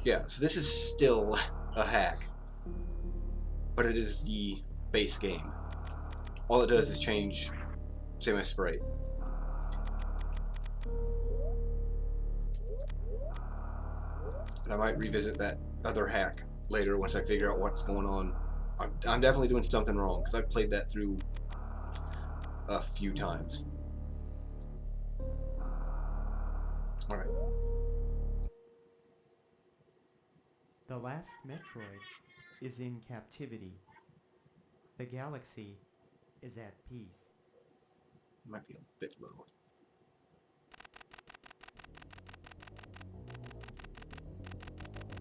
Yeah, so this is still a hack, but it is the base game. All it does is change Samus sprite. And I might revisit that other hack later once I figure out what's going on. I'm definitely doing something wrong, because I've played that through a few times. Alright. The last Metroid is in captivity. The galaxy is at peace. Might be a bit low.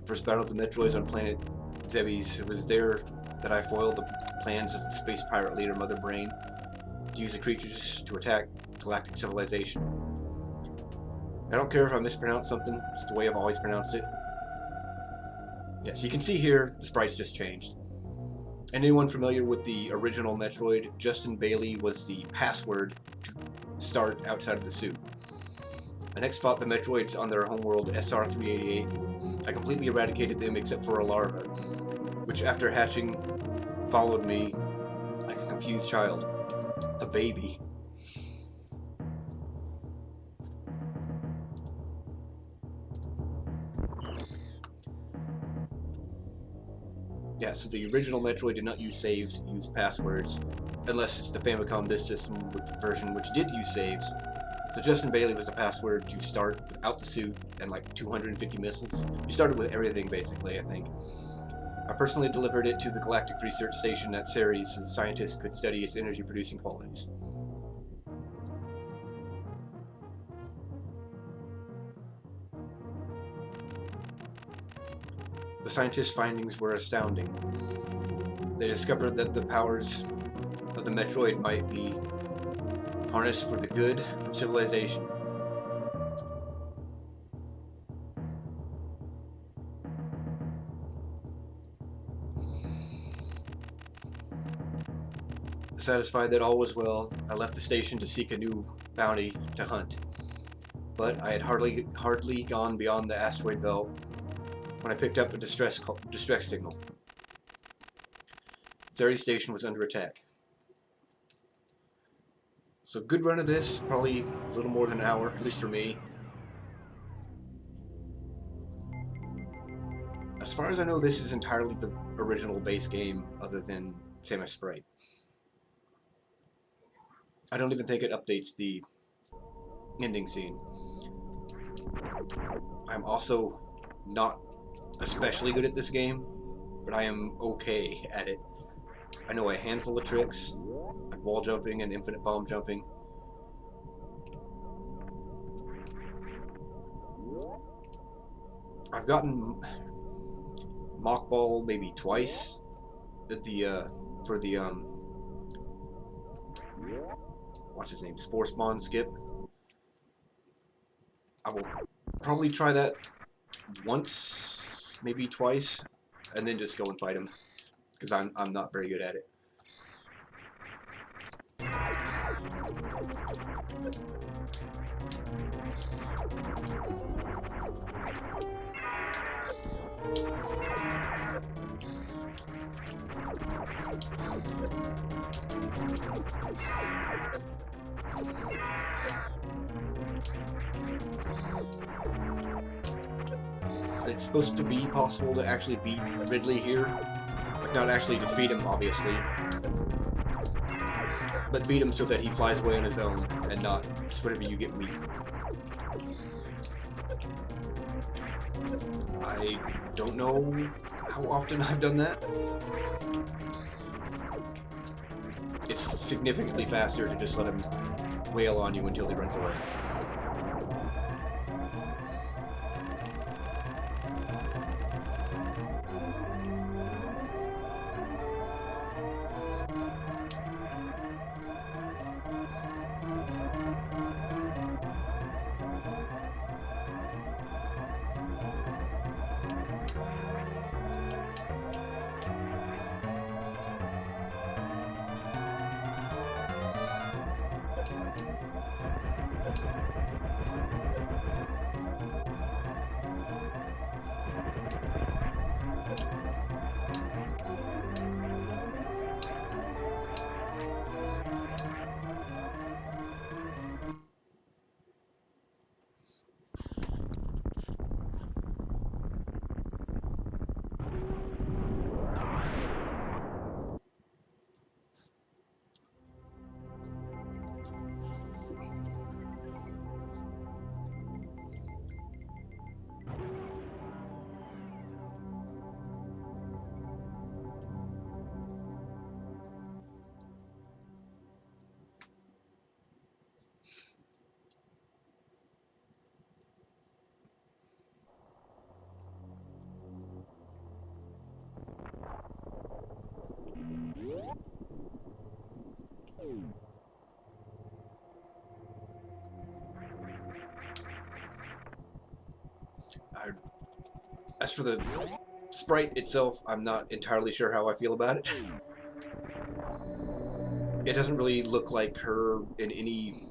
First battle of the Metroids on Planet Zebes. It was there that I foiled the plans of the space pirate leader Mother Brain to use the creatures to attack galactic civilization. I don't care if I mispronounce something, it's the way I've always pronounced it. Yes, you can see here the sprites just changed. Anyone familiar with the original Metroid, Justin Bailey was the password to start outside of the suit. I next fought the Metroids on their homeworld SR-388. I completely eradicated them except for a larva, which after hatching followed me like a confused child. A baby. Yeah, so the original Metroid did not use saves, it used passwords, unless it's the Famicom Disk System version, which did use saves. So Justin Bailey was the password to start without the suit and like 250 missiles. You started with everything, basically, I think. I personally delivered it to the Galactic Research Station at Ceres so the scientists could study its energy-producing qualities. The scientists' findings were astounding. They discovered that the powers of the Metroid might be harnessed for the good of civilization. Satisfied that all was well, I left the station to seek a new bounty to hunt. But I had hardly gone beyond the asteroid belt when I picked up a distress signal. Ceres station was under attack. So good run of this, probably a little more than an hour, at least for me. As far as I know, this is entirely the original base game, other than Samus sprite. I don't even think it updates the ending scene. I'm also not especially good at this game, but I am okay at it. I know a handful of tricks, like wall jumping and infinite bomb jumping. I've gotten Mock Ball maybe twice at the for the what's his name, Spore Spawn skip. I will probably try that once, maybe twice, and then just go and fight him, because I'm not very good at it. It's supposed to be possible to actually beat Ridley here. Like, not actually defeat him, obviously, but beat him so that he flies away on his own, and not just whenever you get weak. I don't know how often I've done that. It's significantly faster to just let him wail on you until he runs away. As for the sprite itself, I'm not entirely sure how I feel about it. It doesn't really look like her in any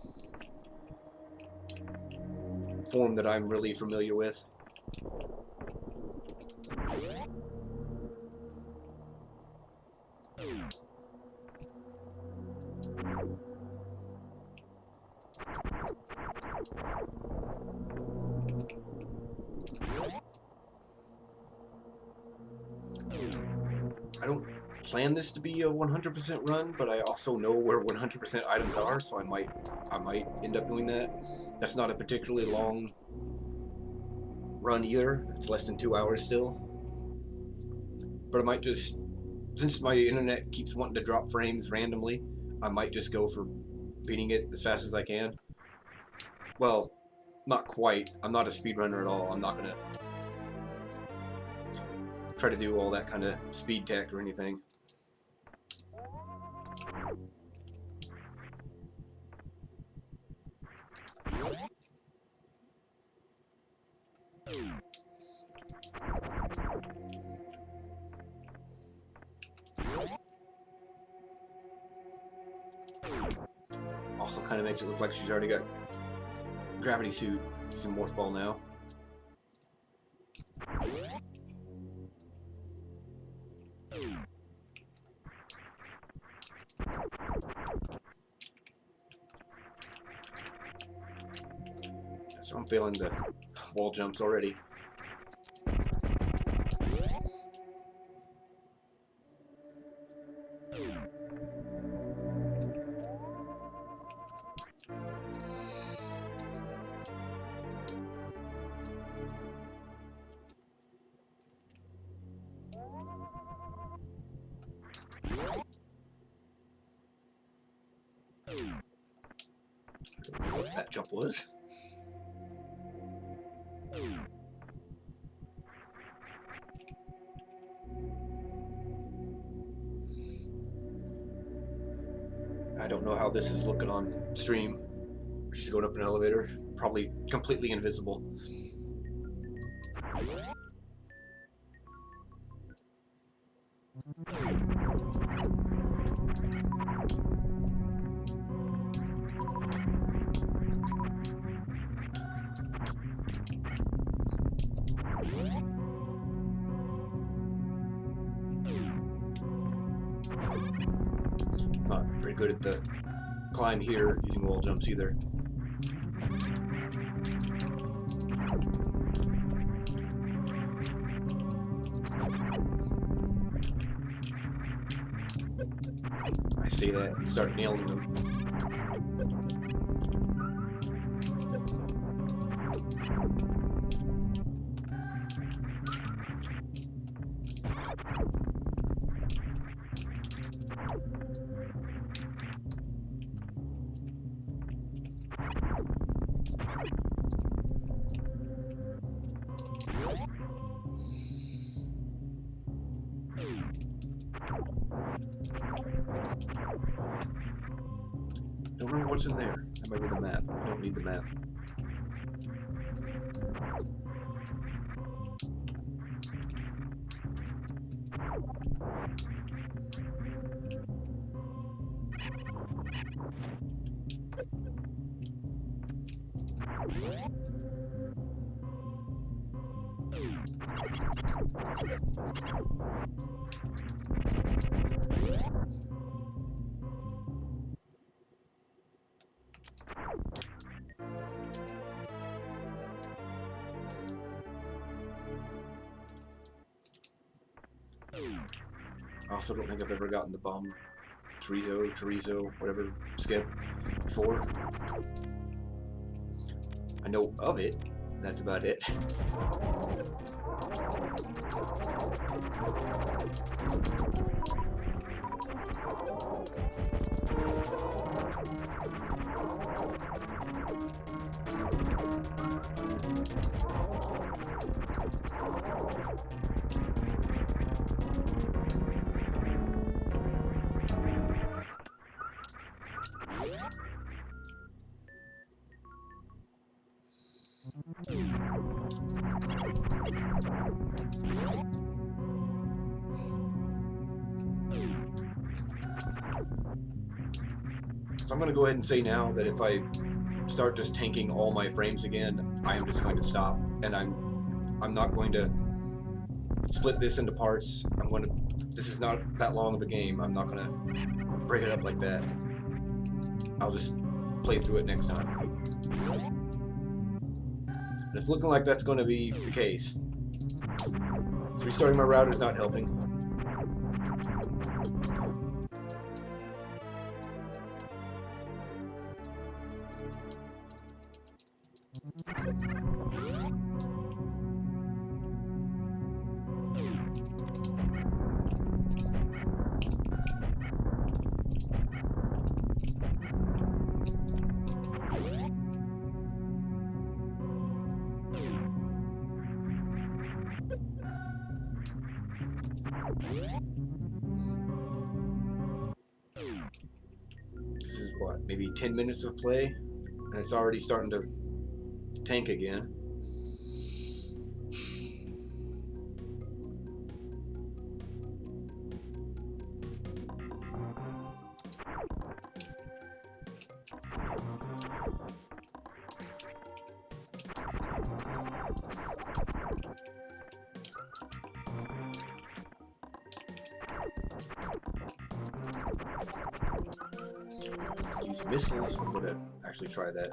form that I'm really familiar with. I don't plan this to be a 100% run, but I also know where 100% items are, so I might end up doing that. That's not a particularly long run either. It's less than 2 hours still. But I might just, since my internet keeps wanting to drop frames randomly, I might just go for beating it as fast as I can. Well, not quite. I'm not a speedrunner at all. I'm not gonna try to do all that kind of speed tech or anything. Also kind of makes it look like she's already got gravity suit using morph ball now. So I'm feeling the wall jumps already. I don't know what that jump was. I don't know how this is looking on stream. She's going up an elevator, probably completely invisible. Not very good at the climb here using wall jumps either. I say that and start nailing them. Don't remember what's in there. That might be the map. I don't need the map. I also don't think I've ever gotten the bomb chorizo, whatever skip before. I know of it. That's about it. So I'm going to go ahead and say now that if I start just tanking all my frames again, I am just going to stop, and I'm not going to split this into parts. This is not that long of a game. I'm not going to break it up like that. I'll just play through it next time. And it's looking like that's going to be the case. So restarting my router is not helping. This is what, maybe 10 minutes of play, and it's already starting to tank again. Use missiles. I'm gonna actually try that.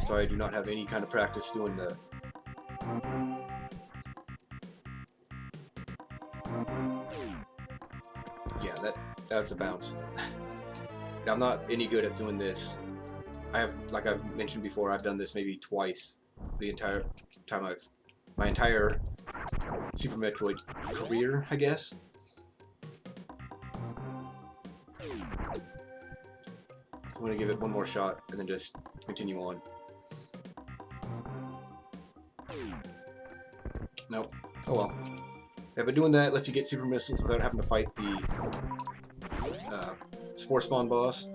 So I do not have any kind of practice doing the that's a bounce. Now, I'm not any good at doing this. Like I've mentioned before, I've done this maybe twice the entire time my entire Super Metroid career, I guess. I'm gonna give it one more shot and then just continue on. Nope. Oh well. Yeah, but doing that lets you get super missiles without having to fight the Spore Spawn boss.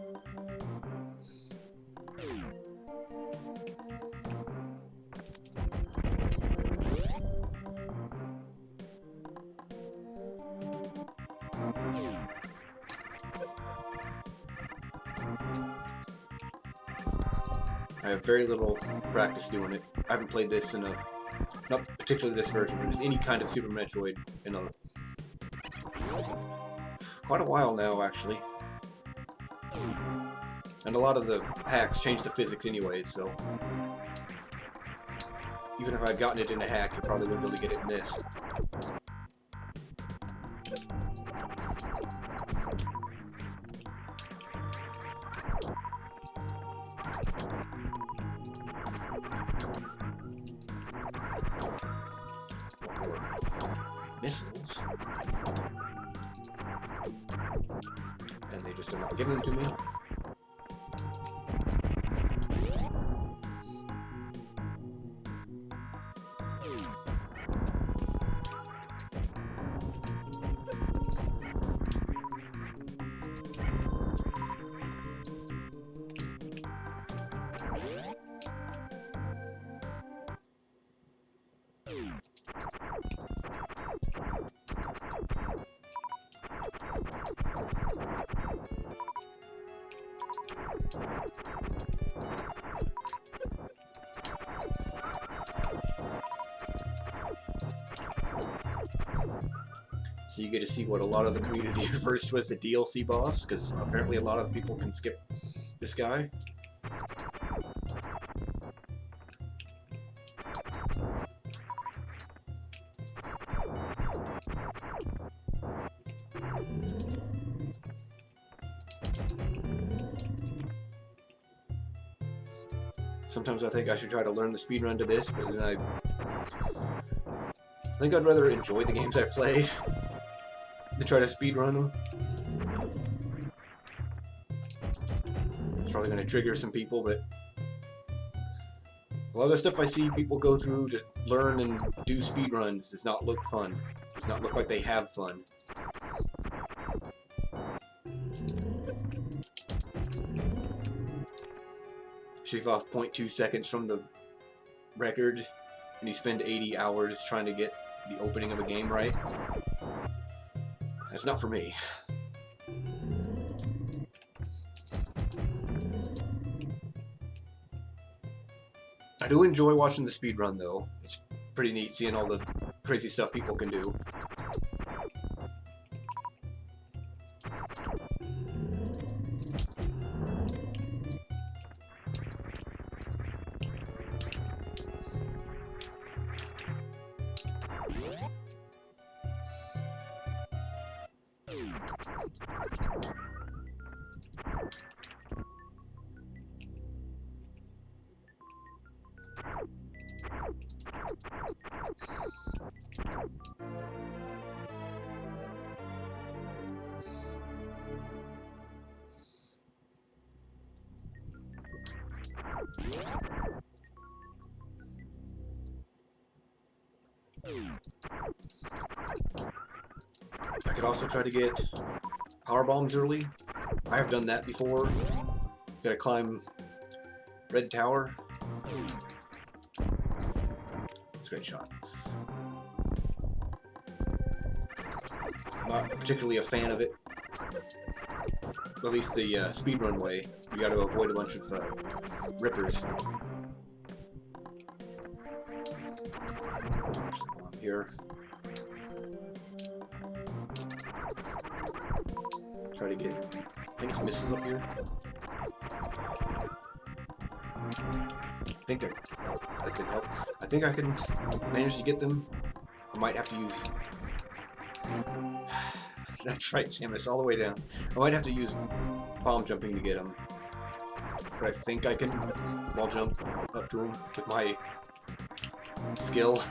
I have very little practice doing it. I haven't played this in not particularly this version, but any kind of Super Metroid in quite a while now, actually. And a lot of the hacks change the physics anyway, so even if I'd gotten it in a hack, I probably wouldn't be able to get it in this. Missiles. And they just are not giving them to me. So you get to see what a lot of the community refers to as the DLC boss, because apparently a lot of people can skip this guy. Sometimes I think I should try to learn the speedrun to this, but then I think I'd rather enjoy the games I play than try to speedrun them. It's probably going to trigger some people, but a lot of the stuff I see people go through to learn and do speedruns does not look fun. Does not look like they have fun. Shave off 0.2 seconds from the record, and you spend 80 hours trying to get the opening of a game right. That's not for me. I do enjoy watching the speedrun though. It's pretty neat seeing all the crazy stuff people can do. I could also try to get power bombs early. I have done that before. Gotta climb Red Tower. It's a great shot. Not particularly a fan of it. At least the speedrun way. You gotta avoid a bunch of rippers. Here. Try to get. I think it's misses up here. I think that could help. I think I can manage to get them. I might have to use. That's right, Samus, all the way down. I might have to use bomb jumping to get them. But I think I can wall jump up to them with my skill.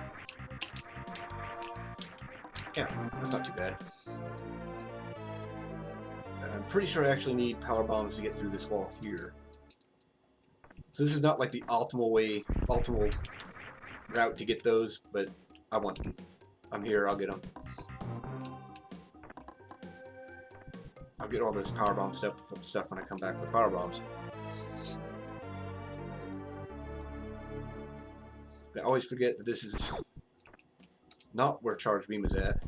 Yeah, that's not too bad. And I'm pretty sure I actually need power bombs to get through this wall here. So this is not like the optimal route to get those, but I want them. I'm here, I'll get them. I'll get all this power bomb stuff when I come back with power bombs. But I always forget that this is not where charge beam is at.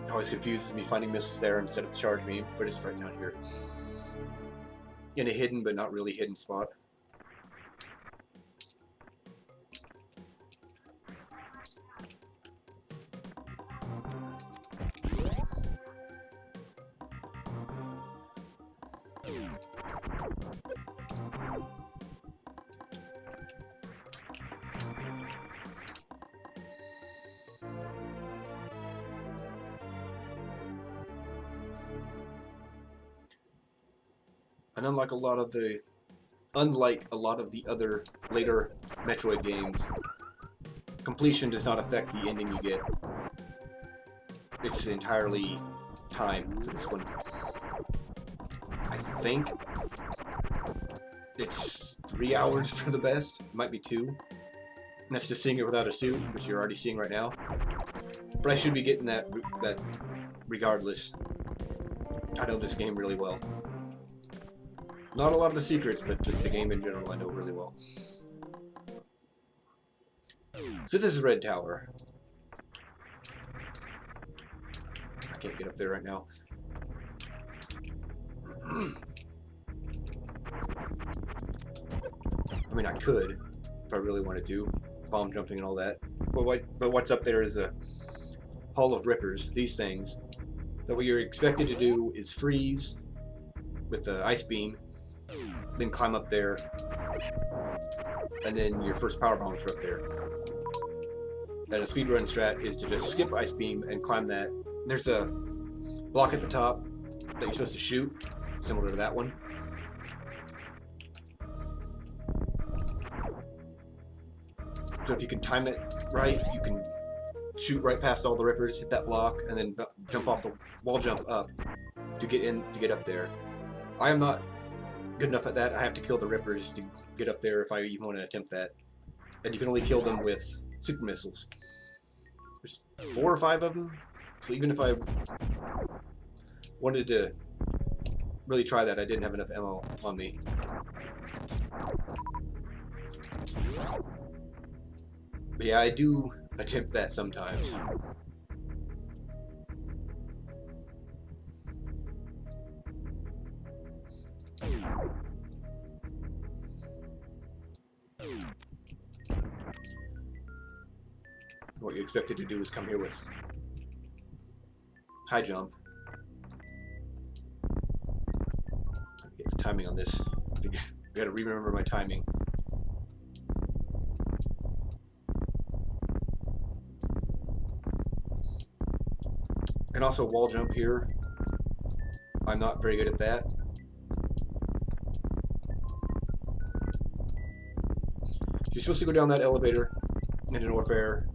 It always confuses me finding missiles there instead of charge beam, but it's right down here. In a hidden but not really hidden spot. And unlike a lot of the other later Metroid games, completion does not affect the ending you get. It's entirely time for this one. I think it's 3 hours for the best. It might be 2. And that's just seeing it without a suit, which you're already seeing right now. But I should be getting that regardless. I know this game really well. Not a lot of the secrets, but just the game in general I know really well. So this is Red Tower. I can't get up there right now. I mean, I could, if I really wanted to. Bomb jumping and all that. But what's up there is a Hall of Rippers, these things. That what you're expected to do is freeze with the ice beam, then climb up there, and then your first power bombs are up there. And a speedrun strat is to just skip ice beam and climb that. There's a block at the top that you're supposed to shoot, similar to that one. So if you can time it right, you can shoot right past all the rippers, hit that block, and then jump off the wall jump up to get up there. I am not good enough at that. I have to kill the rippers to get up there if I even want to attempt that. And you can only kill them with super missiles. There's 4 or 5 of them, so even if I wanted to really try that. I didn't have enough ammo on me. But yeah, I do attempt that sometimes. What you expected to do is come here with high jump. Let me get the timing on this. I gotta remember my timing. I can also wall jump here. I'm not very good at that. You're supposed to go down that elevator into Norfair,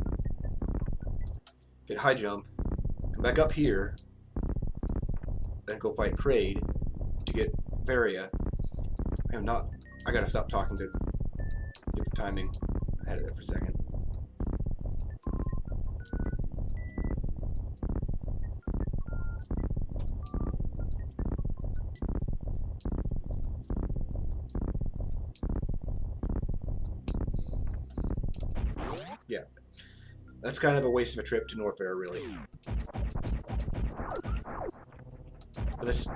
get high jump, come back up here, then go fight Kraid to get Varia. I gotta stop talking to get the timing. I had it there for a second. Yeah, that's kind of a waste of a trip to Norfair, really. But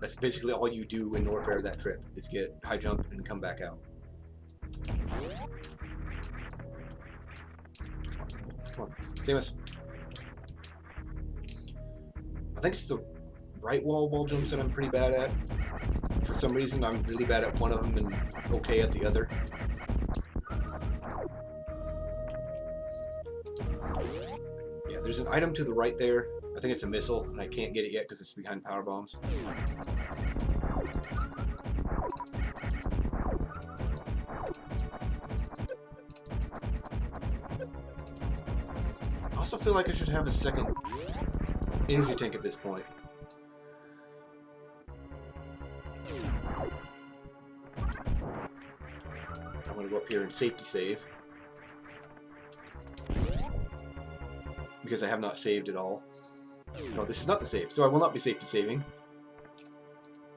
that's basically all you do in Norfair that trip, is get high jump and come back out. Come on, Samus. I think it's the right wall jumps that I'm pretty bad at. For some reason, I'm really bad at one of them and okay at the other. Yeah, there's an item to the right there. I think it's a missile, and I can't get it yet because it's behind power bombs. I also feel like I should have a second energy tank at this point. I'm going to go up here and safety save. Because I have not saved at all. No, this is not the save, so I will not be safety saving.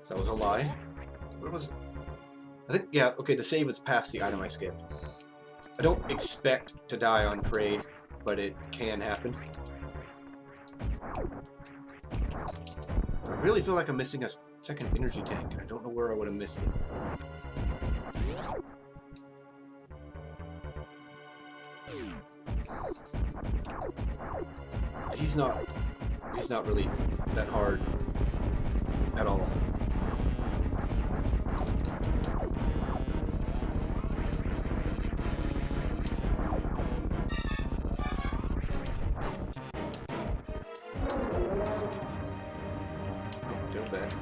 So that was a lie. What was it? I think, yeah, okay, the save is past the item I skipped. I don't expect to die on Kraid, but it can happen. I really feel like I'm missing a second energy tank, and I don't know where I would have missed it. He's not really that hard at all. Oh, feel bad.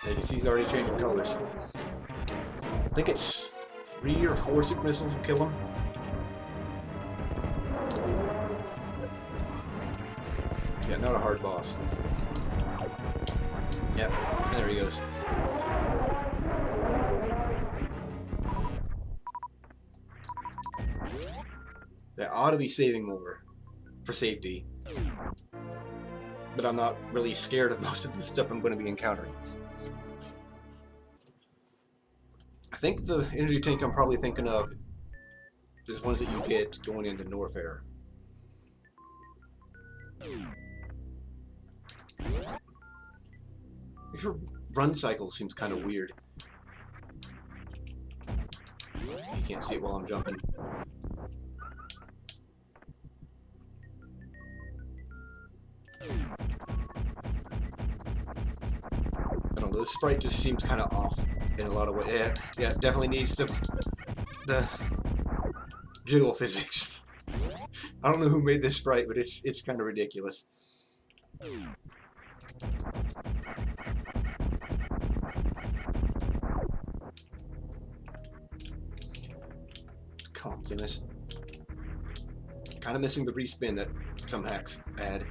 You can see he's already changing colors. I think it's 3 or 4 super missiles will kill him. Yeah, not a hard boss. Yep, there he goes. That ought to be saving more for safety. But I'm not really scared of most of the stuff I'm going to be encountering. I think the energy tank I'm probably thinking of is ones that you get going into Norfair. Your run cycle seems kind of weird. You can't see it while I'm jumping. I don't know, the sprite just seems kind of off in a lot of ways. Yeah, definitely needs the jiggle physics. I don't know who made this sprite, but it's kind of ridiculous. Come on, Samus. Kind of missing the respin that some hacks add.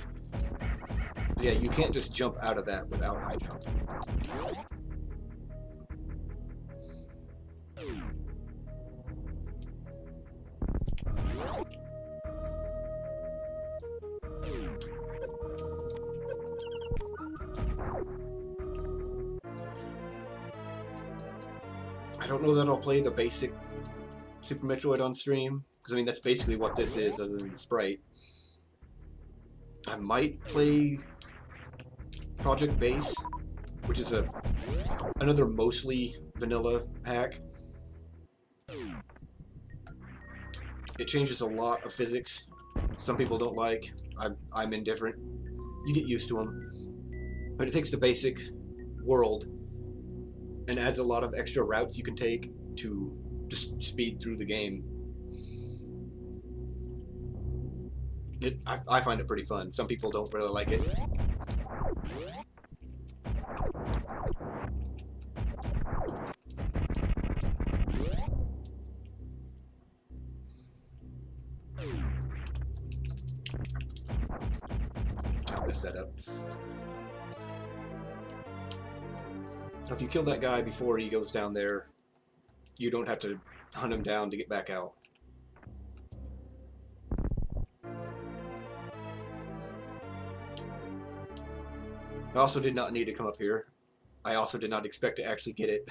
Yeah, you can't just jump out of that without high jump. I don't know that I'll play the basic Super Metroid on stream, because I mean that's basically what this is, other than the sprite. I might play Project Base, which is another mostly vanilla hack. It changes a lot of physics. Some people don't like. I'm indifferent. You get used to them. But it takes the basic world and adds a lot of extra routes you can take to just speed through the game. I find it pretty fun. Some people don't really like it. I'll mess that up. If you kill that guy before he goes down there, you don't have to hunt him down to get back out. I also did not need to come up here. I also did not expect to actually get it.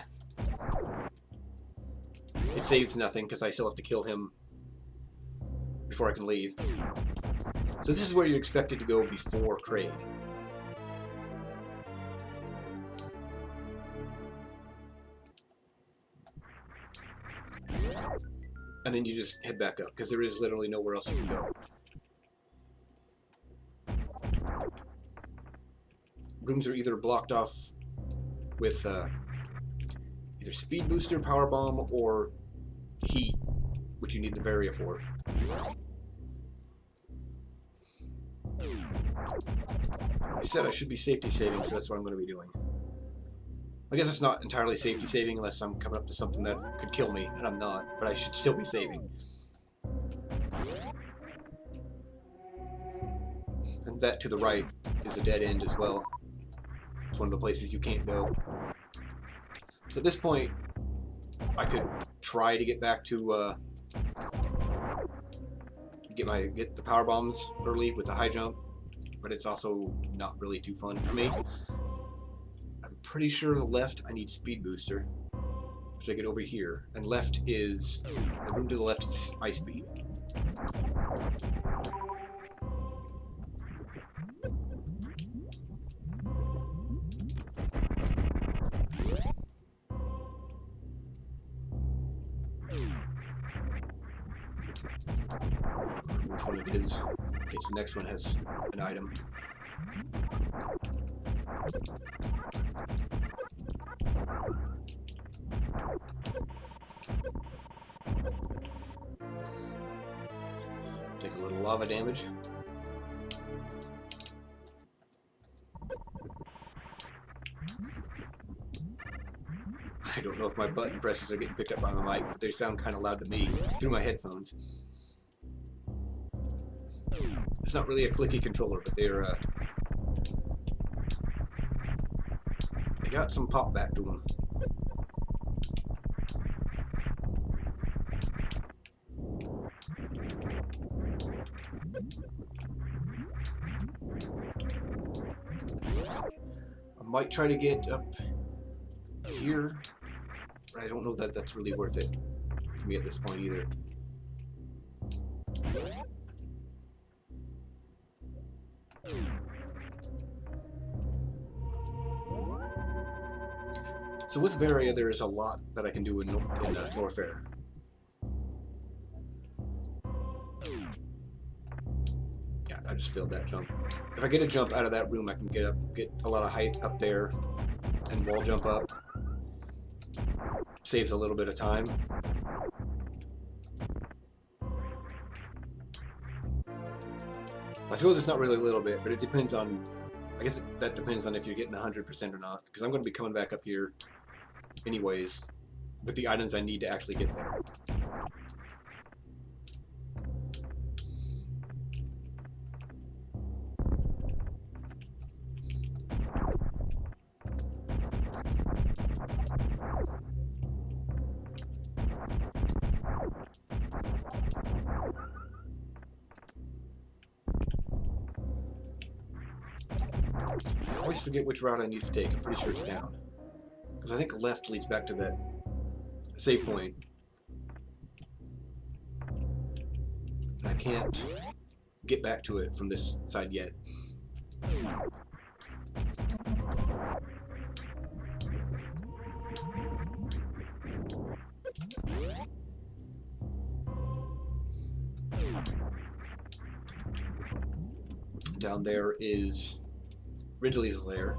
It saves nothing because I still have to kill him before I can leave. So this is where you're expected to go before Kraid. And then you just head back up, because there is literally nowhere else you can go. Rooms are either blocked off with either speed booster, power bomb, or heat, which you need the Varia for. I said I should be safety saving, so that's what I'm going to be doing. I guess it's not entirely safety saving unless I'm coming up to something that could kill me, and I'm not, but I should still be saving. And that to the right is a dead end as well. It's one of the places you can't go. So at this point, I could try to get back to get the power bombs early with the high jump, but it's also not really too fun for me. I'm pretty sure the left I need speed booster, which I get over here, and left is the room to the left is ice speed. Which one it is? Okay, so the next one has an item. Take a little lava damage. I don't know if my button presses are getting picked up by my mic, but they sound kind of loud to me through my headphones. It's not really a clicky controller, but they got some pop back to them. I might try to get up here, but I don't know that that's really worth it for me at this point either. So with Varia, there is a lot that I can do in Norfair. Yeah, I just failed that jump. If I get a jump out of that room, I can get a lot of height up there and wall jump up. Saves a little bit of time. I suppose it's not really a little bit, but it depends on, I guess that depends on if you're getting 100% or not, because I'm going to be coming back up here anyways with the items I need to actually get there. always forget which route I need to take. I'm pretty sure it's down. Because I think left leads back to that save point. And I can't get back to it from this side yet. Down there is Ridley's lair.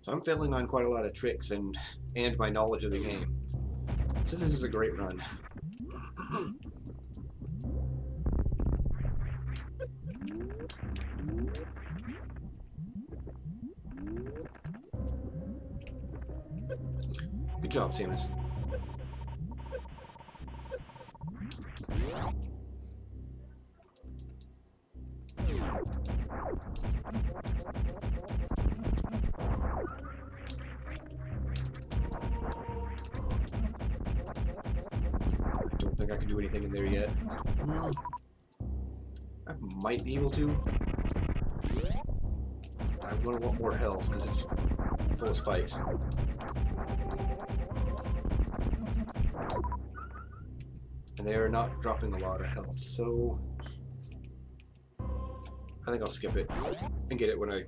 So I'm failing on quite a lot of tricks and my knowledge of the game. So this is a great run. Good job, Samus. I don't think I can do anything in there yet. I might be able to. I'm going to want more health because it's full of spikes. And they are not dropping a lot of health, so I think I'll skip it and get it when I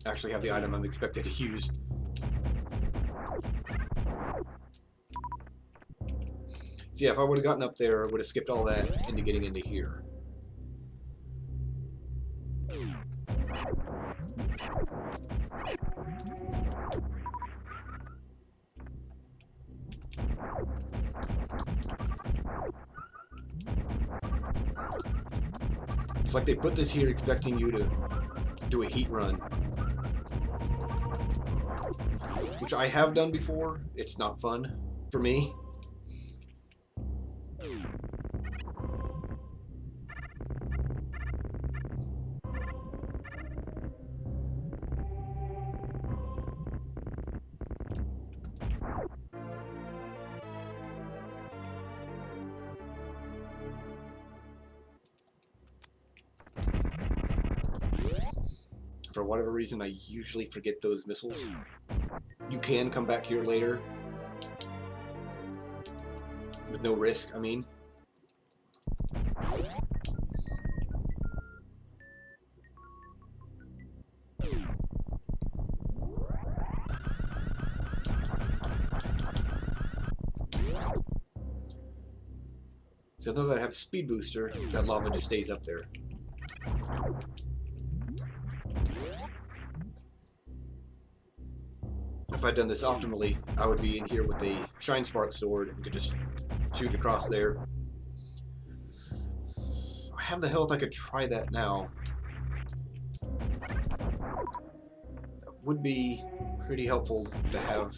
actually have the item I'm expected to use. So yeah, if I would have gotten up there, I would have skipped all that into getting into here. It's like they put this here expecting you to do a heat run. Which I have done before. It's not fun for me. For whatever reason, I usually forget those missiles. You can come back here later. With no risk, I mean. So now that I have speed booster, that lava just stays up there. If I'd done this optimally, I would be in here with a Shine Spark sword and could just shoot across there. So I have the health, I could try that now. That would be pretty helpful to have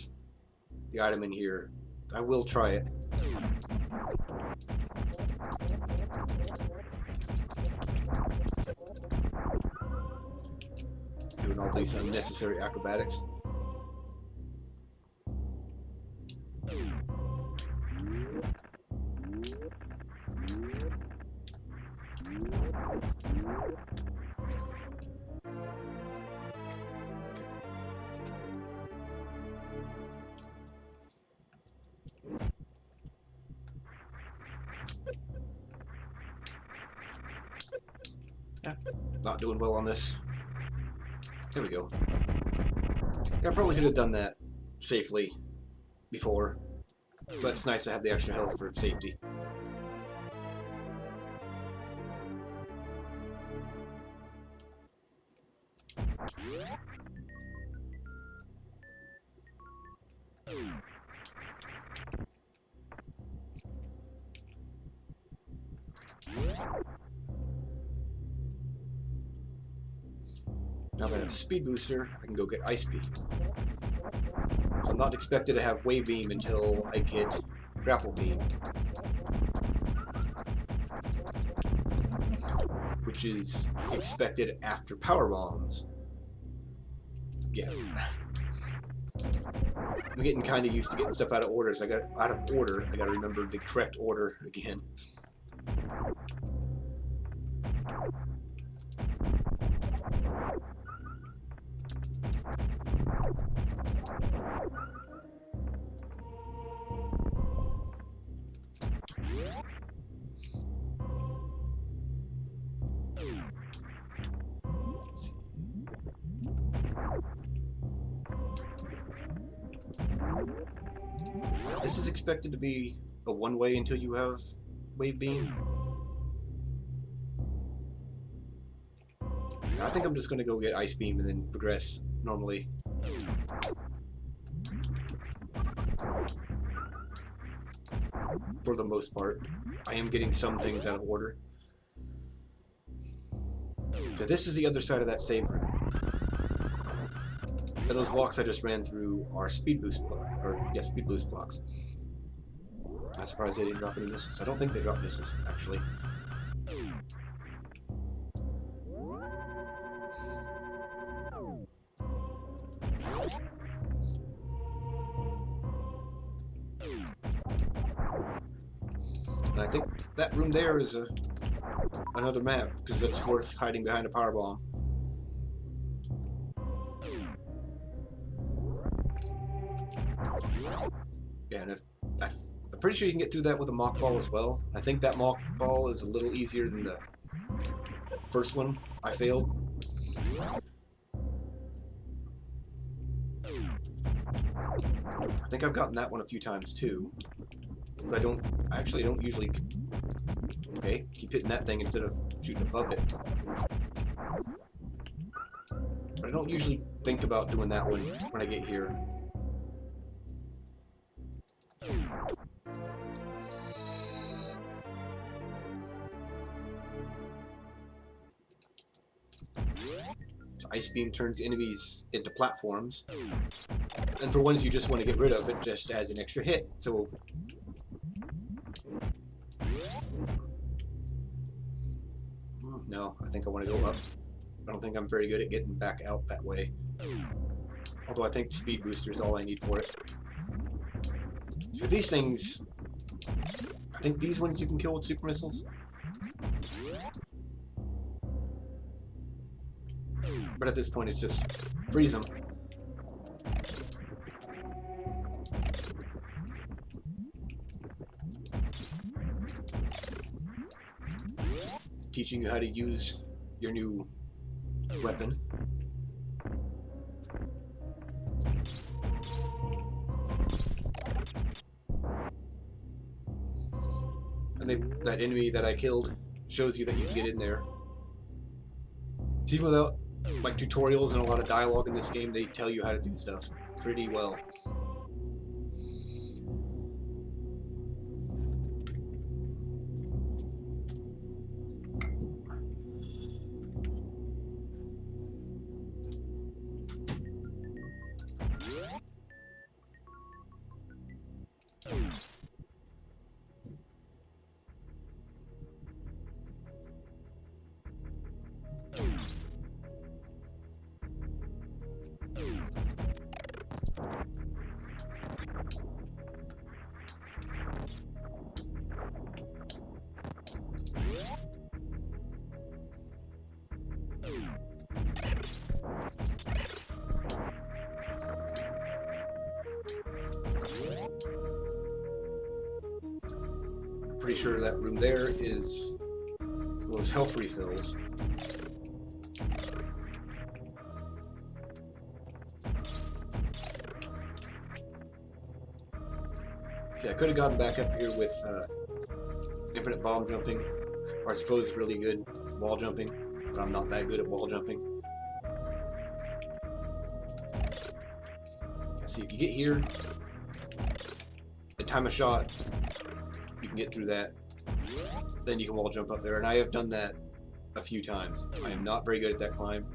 the item in here. I will try it. Doing all these unnecessary acrobatics. Yeah, not doing well on this. There we go. Yeah, I probably could have done that safely before, but it's nice to have the extra health for safety. Now that I have speed booster, I can go get ice beam. So I'm not expected to have wave beam until I get grapple beam, which is expected after power bombs. yeah. I'm getting kind of used to getting stuff out of order. So I gotta remember the correct order again. This is expected to be a one-way until you have wave beam. I think I'm just going to go get ice beam and then progress normally. For the most part, I am getting some things out of order. Now, this is the other side of that save room. Now, those blocks I just ran through are speed boost blocks. I'm surprised they didn't drop any missiles. I don't think they dropped missiles, actually. And I think that room there is another map, because that's worth hiding behind a power bomb. Yeah, and I'm pretty sure you can get through that with a mock ball as well. I think that mock ball is a little easier than the first one I failed. I think I've gotten that one a few times too. But I actually don't usually... Okay, keep hitting that thing instead of shooting above it. But I don't usually think about doing that one when I get here. So Ice Beam turns enemies into platforms. And for ones you just want to get rid of, it just adds an extra hit. So... No, I think I want to go up. I don't think I'm very good at getting back out that way. Although I think speed booster is all I need for it. For these things, I think these ones you can kill with super missiles. But at this point it's just freeze them. Teaching you how to use your new weapon. And that enemy that I killed shows you that you can get in there. So even without like tutorials and a lot of dialogue in this game, they tell you how to do stuff pretty well. Pretty sure that room there is those health refills. See, I could have gotten back up here with infinite bomb jumping, or I suppose really good wall jumping, but I'm not that good at wall jumping. See, if you get here and time a shot, you can get through that. Then you can wall jump up there, and I have done that a few times. I am not very good at that climb.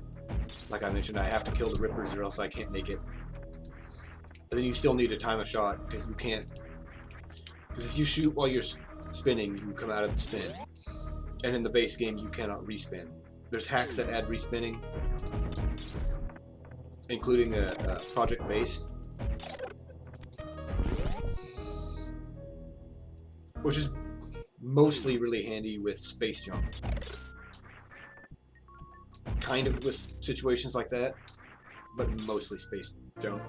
Like I mentioned, I have to kill the rippers or else I can't make it. But then you still need to time a shot, because you can't... Because if you shoot while you're spinning, you come out of the spin. And in the base game, you cannot respin. There's hacks that add respinning. including a project base, which is mostly really handy with space jump. Kind of with situations like that, but mostly space jump.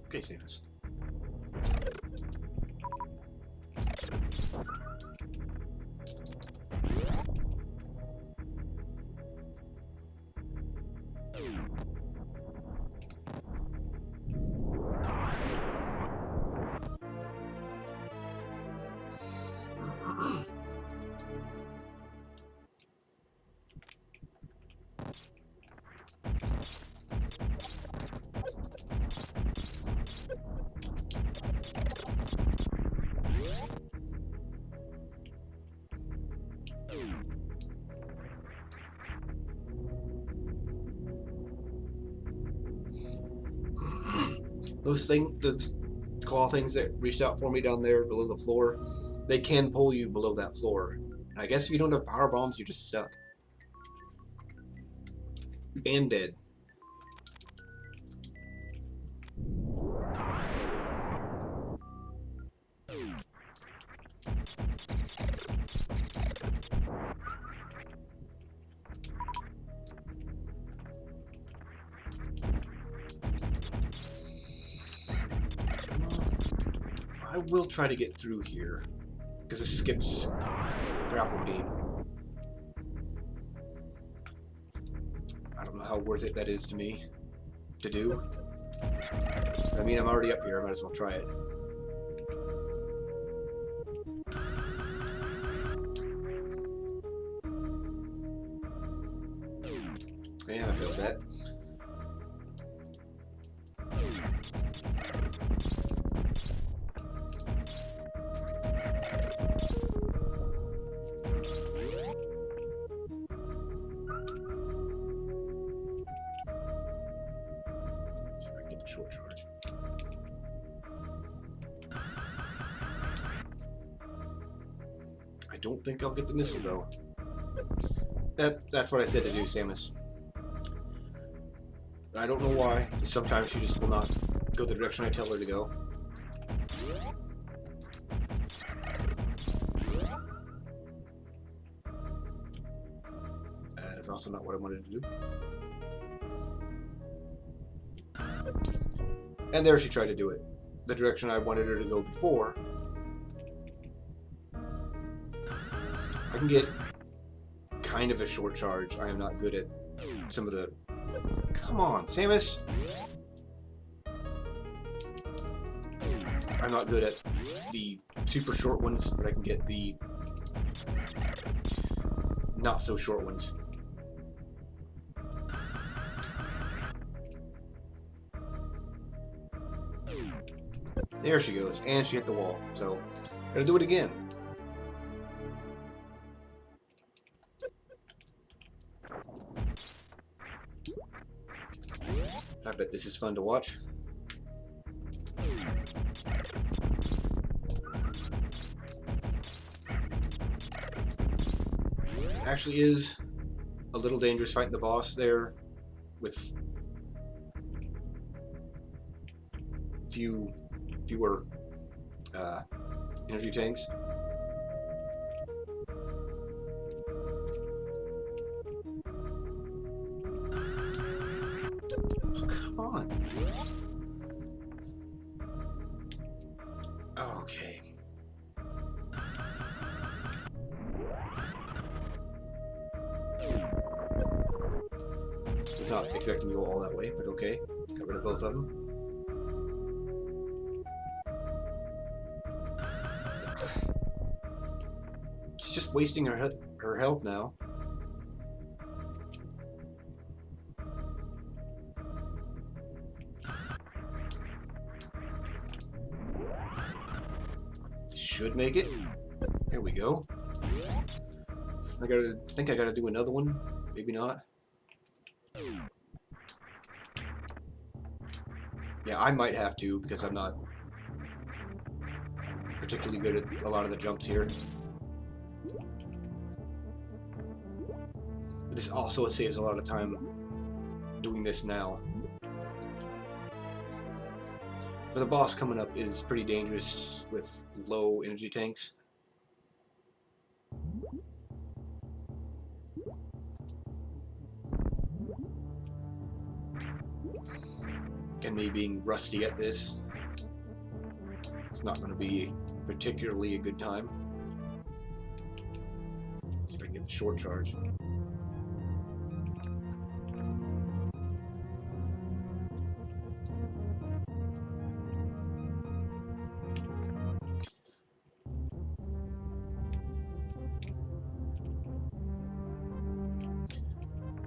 Okay, Samus. Those claw things that reached out for me down there below the floor, they can pull you below that floor. And I guess if you don't have power bombs, you're just stuck. And dead. I will try to get through here, because it skips grapple beam. I don't know how worth it that is to me to do. I mean, I'm already up here, I might as well try it. And I failed that. See if I can get the short charge. I don't think I'll get the missile though. That's what I said to do, Samus. I don't know why. Sometimes she just will not go the direction I tell her to go. That is also not what I wanted to do. And there she tried to do it. The direction I wanted her to go before. I can get kind of a short charge. I am not good at some of the... Come on, Samus! I'm not good at the super short ones, but I can get the not so short ones. There she goes, and she hit the wall, so gotta do it again. I bet this is fun to watch. Actually is a little dangerous fighting the boss there with fewer energy tanks. Oh, come on. Okay. It's not expecting to go all that way, but okay. Got rid of both of them. She's just wasting her health now. Should make it. There we go. I think I gotta do another one. Maybe not. Yeah, I might have to because I'm not particularly good at a lot of the jumps here. This also saves a lot of time doing this now. But the boss coming up is pretty dangerous with low energy tanks. And me being rusty at this, it's not going to be particularly a good time. See if I can get the short charge.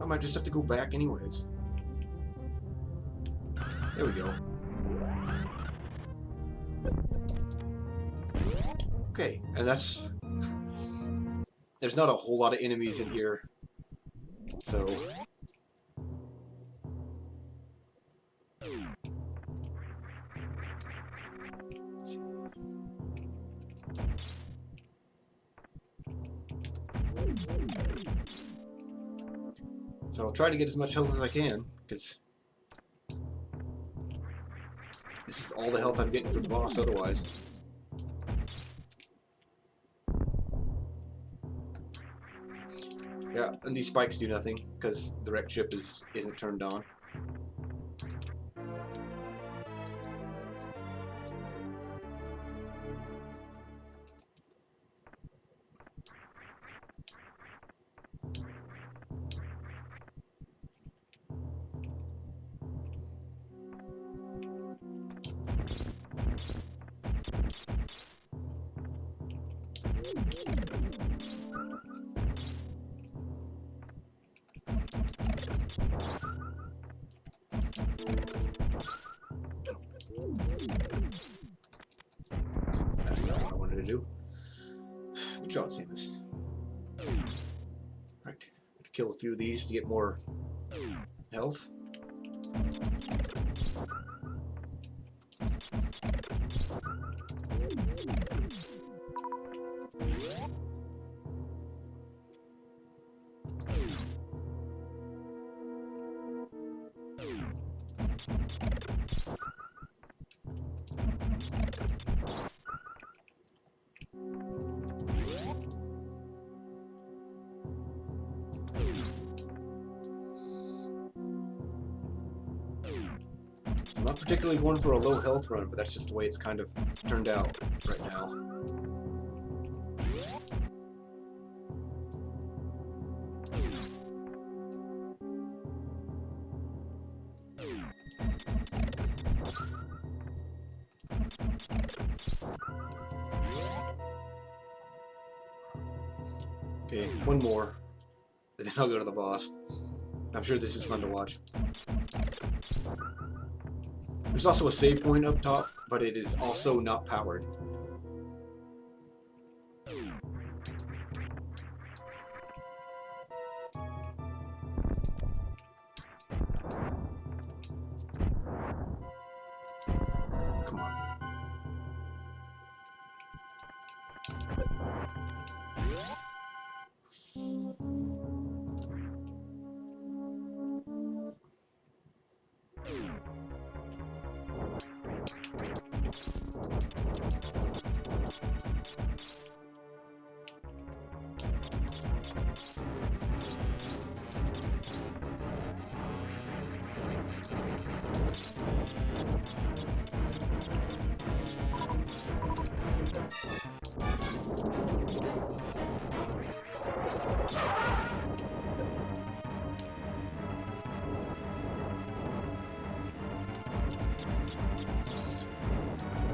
I might just have to go back anyways. There we go. Okay, and there's not a whole lot of enemies in here, so let's see. So I'll try to get as much health as I can, because this is all the health I'm getting for the boss otherwise. Yeah, and these spikes do nothing because the wreck ship isn't turned on. That's not what I wanted to do. Good job, Samus. Right, I could kill a few of these to get more health. I'm not particularly going for a low health run, but that's just the way it's kind of turned out right now. Okay, one more, and then I'll go to the boss. I'm sure this is fun to watch. There's also a save point up top, but it is also not powered. Come on.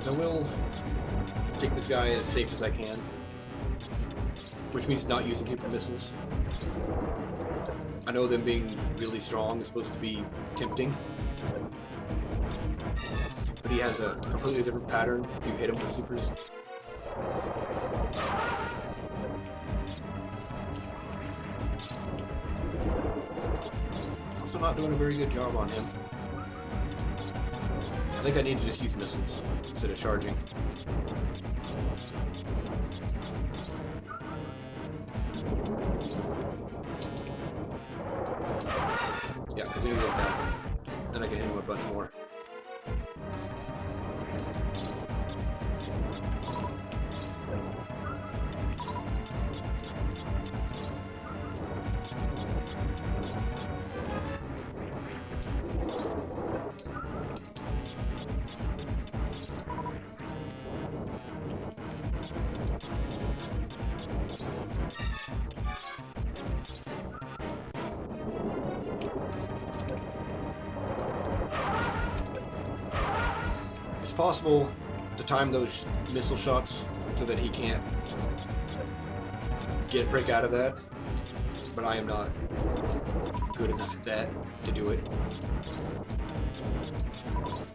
So I will take this guy as safe as I can. which means not using super missiles. I know them being really strong is supposed to be tempting, but he has a completely different pattern if you hit him with supers. Also not doing a very good job on him. I think I need to just use missiles instead of charging. Yeah, because then he does that. Then I can hit him a bunch more. It's possible to time those missile shots so that he can't break out of that, but I am not good enough at that to do it.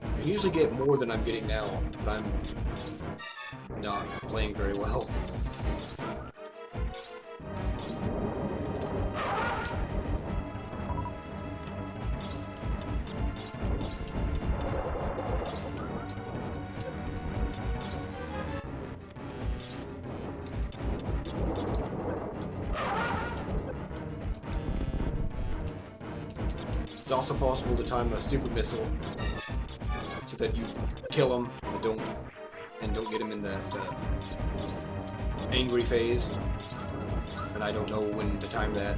I usually get more than I'm getting now, but I'm not playing very well. It's also possible to time a super missile so that you kill him but don't get him in that angry phase. And I don't know when to time that.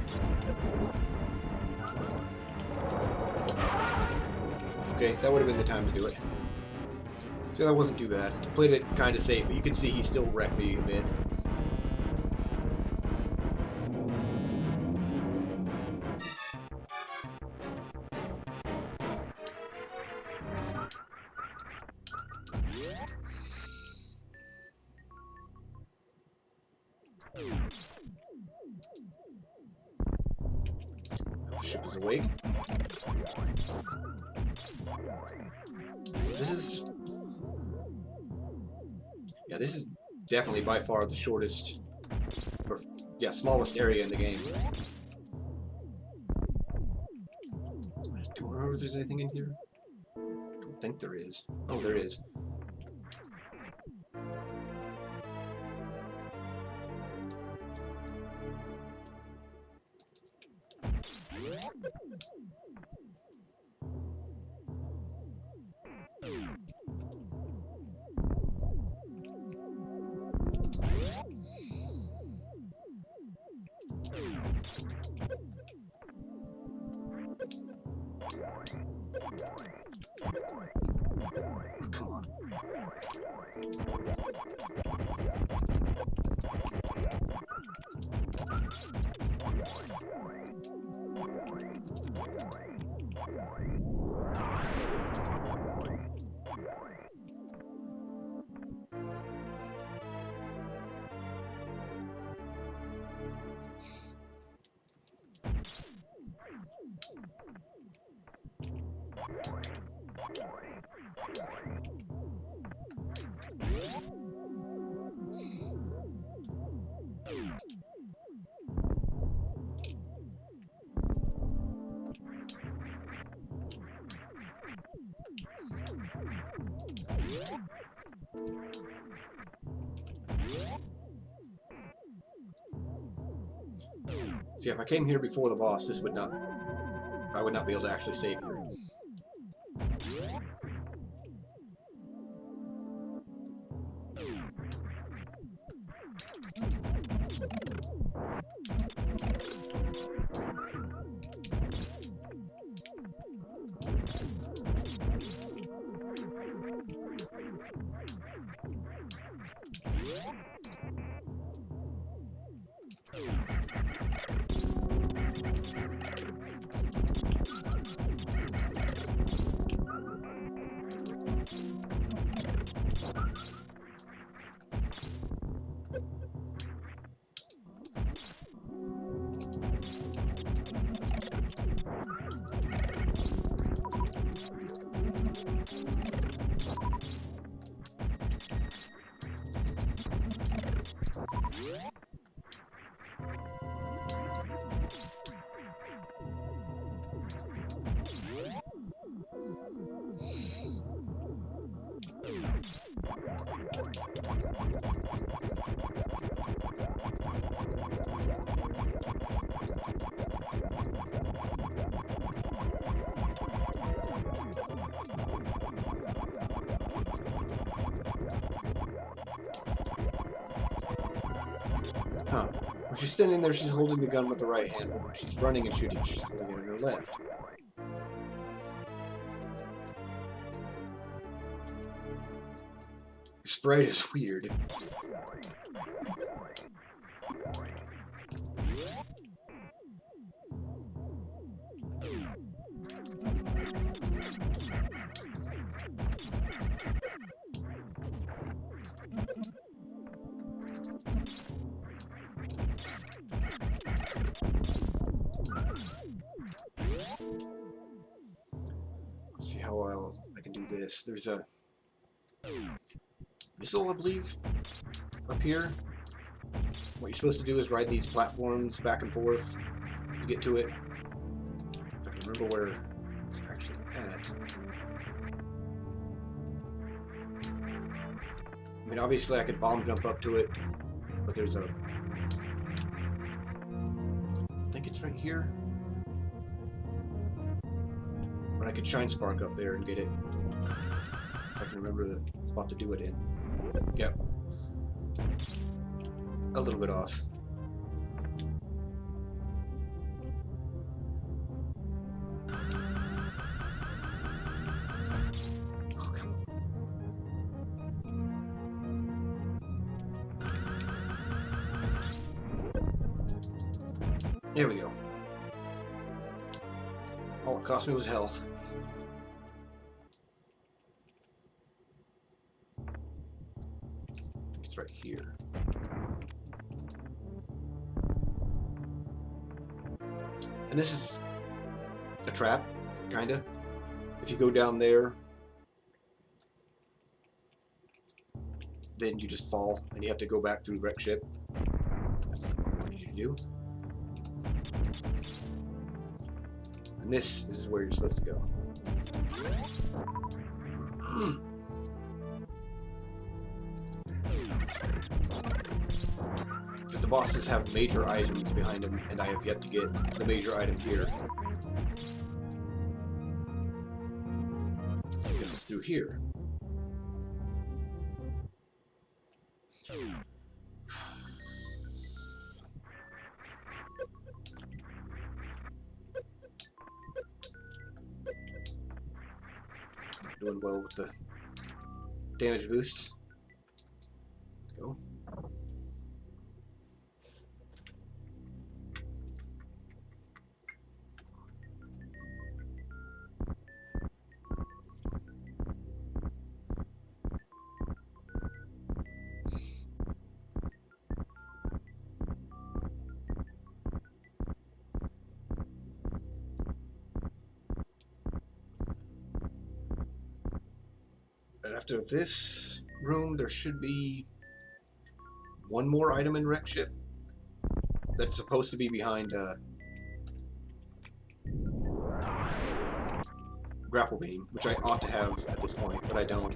Okay, that would have been the time to do it. So that wasn't too bad. Played it kind of safe, but you can see he still wrecked me a bit. The ship is awake. This is definitely by far the shortest, or yeah, smallest area in the game. Do I remember if there's anything in here? I don't think there is. Oh, there is. Come on. See, if I came here before the boss, I would not be able to actually save here. Huh. When she's standing there, she's holding the gun with the right hand, but when she's running and shooting, she's holding it in her left. The sprite is weird. Let's see how well I can do this. There's a missile, I believe, up here. What you're supposed to do is ride these platforms back and forth to get to it. If I can remember where it's actually at. I mean, obviously I could bomb jump up to it, but there's a... I think it's right here. But I could shine spark up there and get it. If I can remember the spot to do it in. Yep. A little bit off. Oh, come on. There we go. All it cost me was health. It's right here. And this is a trap, kinda. If you go down there, then you just fall, and you have to go back through the wreck ship. That's what I wanted you to do. And this is where you're supposed to go. Because the bosses have major items behind them, and I have yet to get the major item here. Because it's through here. Not doing well with the damage boost. Go. And after this room, there should be one more item in wreck ship that's supposed to be behind grapple beam, which I ought to have at this point, but I don't.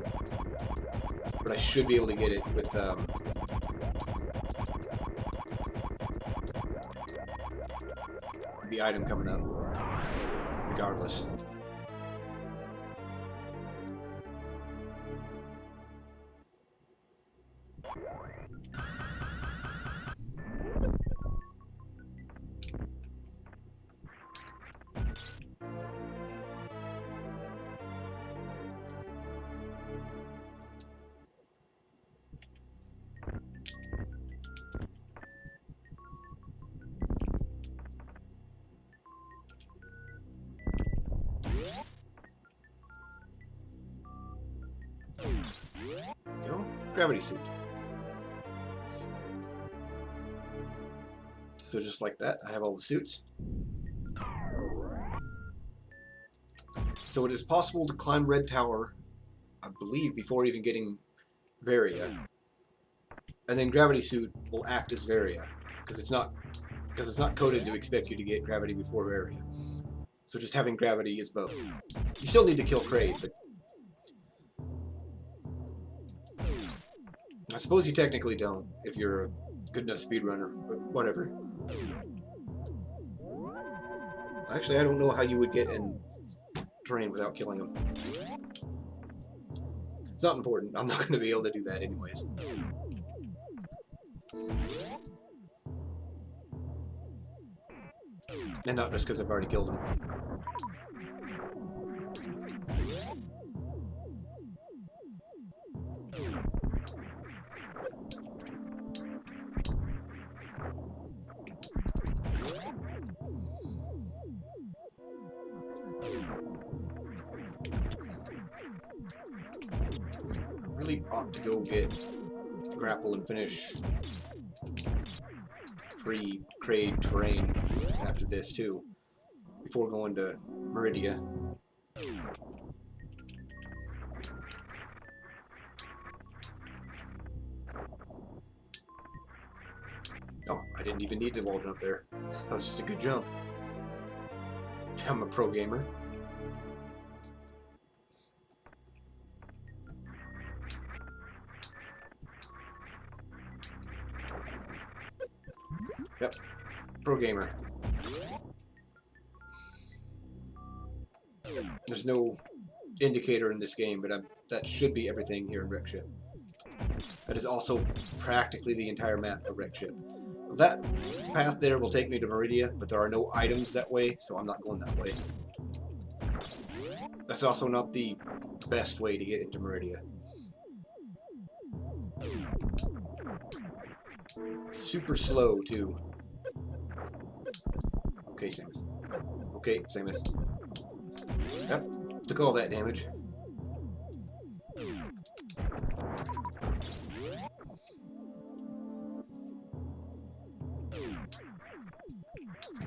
But I should be able to get it with the item coming up, regardless. Go. Gravity suit. So just like that, I have all the suits. So it is possible to climb Red Tower, I believe, before even getting Varia. And then Gravity Suit will act as Varia, because it's not coded to expect you to get Gravity before Varia. So just having Gravity is both. You still need to kill Kraid, but I suppose you technically don't if you're a good enough speedrunner, but whatever. Actually, I don't know how you would get in terrain without killing him. It's not important. I'm not going to be able to do that anyways. And not just because I've already killed him. I really ought to go get grapple and finish pre-Kraid terrain after this too, before going to Meridia. Oh, I didn't even need to wall jump there. That was just a good jump. I'm a pro gamer. Yep, pro gamer. There's no indicator in this game, but that should be everything here in Wreck Ship. That is also practically the entire map of Wreck Ship. That path there will take me to Meridia, but there are no items that way, so I'm not going that way. That's also not the best way to get into Meridia. Super slow, too. Okay, Samus. Okay, Samus. Yep, took all that damage.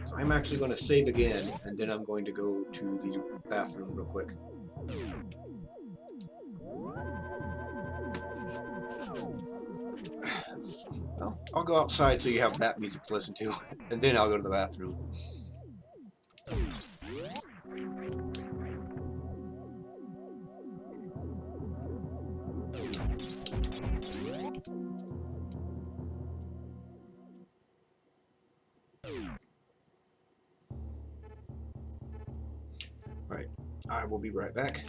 So I'm actually going to save again, and then I'm going to go to the bathroom real quick. Well, I'll go outside so you have that music to listen to, and then I'll go to the bathroom. Right, I will be right back.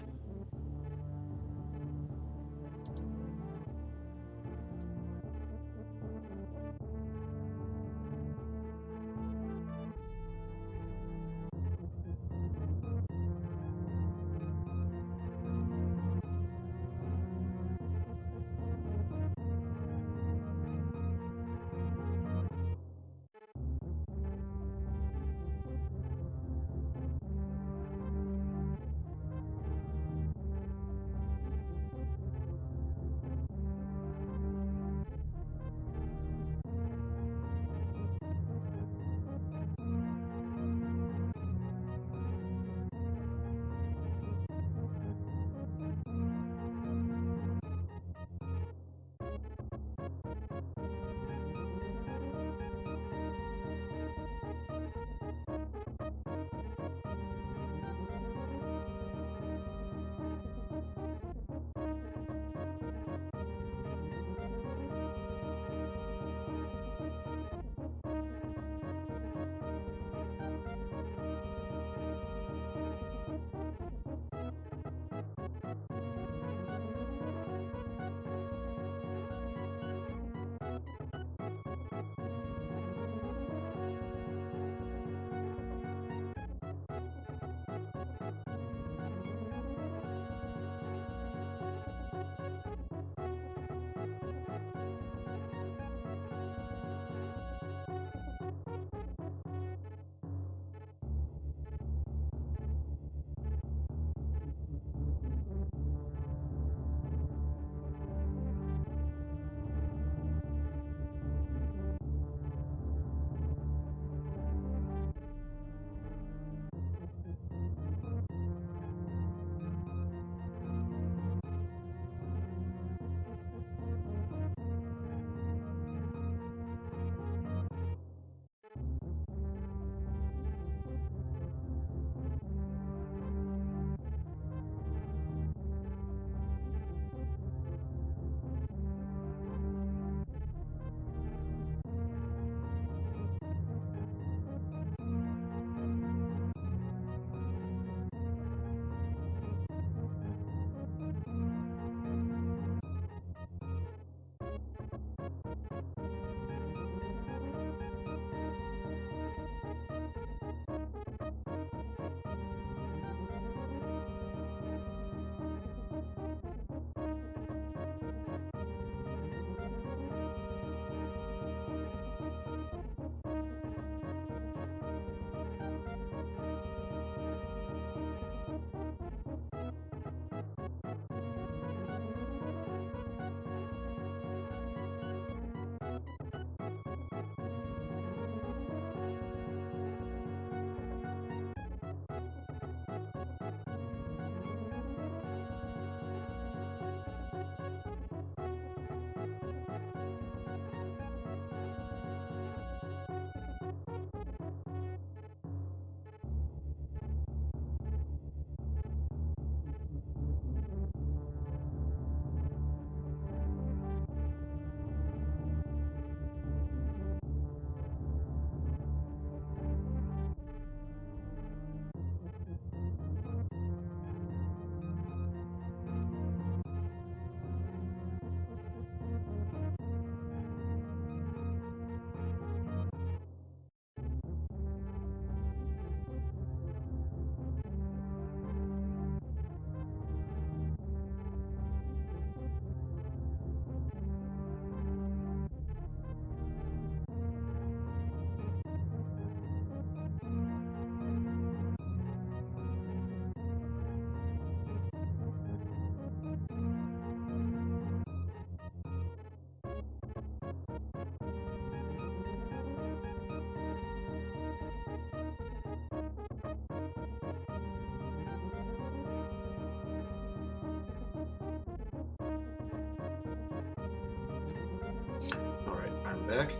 back.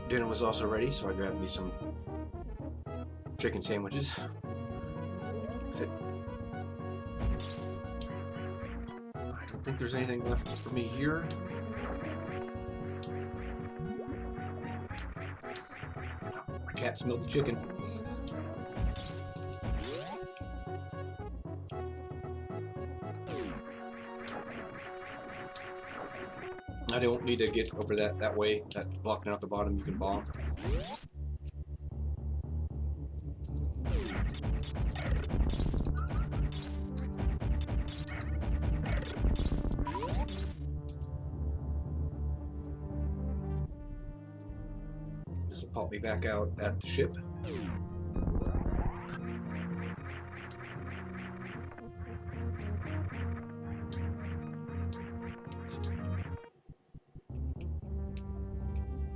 Dinner was also ready, so I grabbed me some chicken sandwiches. That's it. I don't think there's anything left for me here. My cat smelled the chicken. I don't need to get over that way. That blocking out the bottom, you can bomb. This will pop me back out at the ship.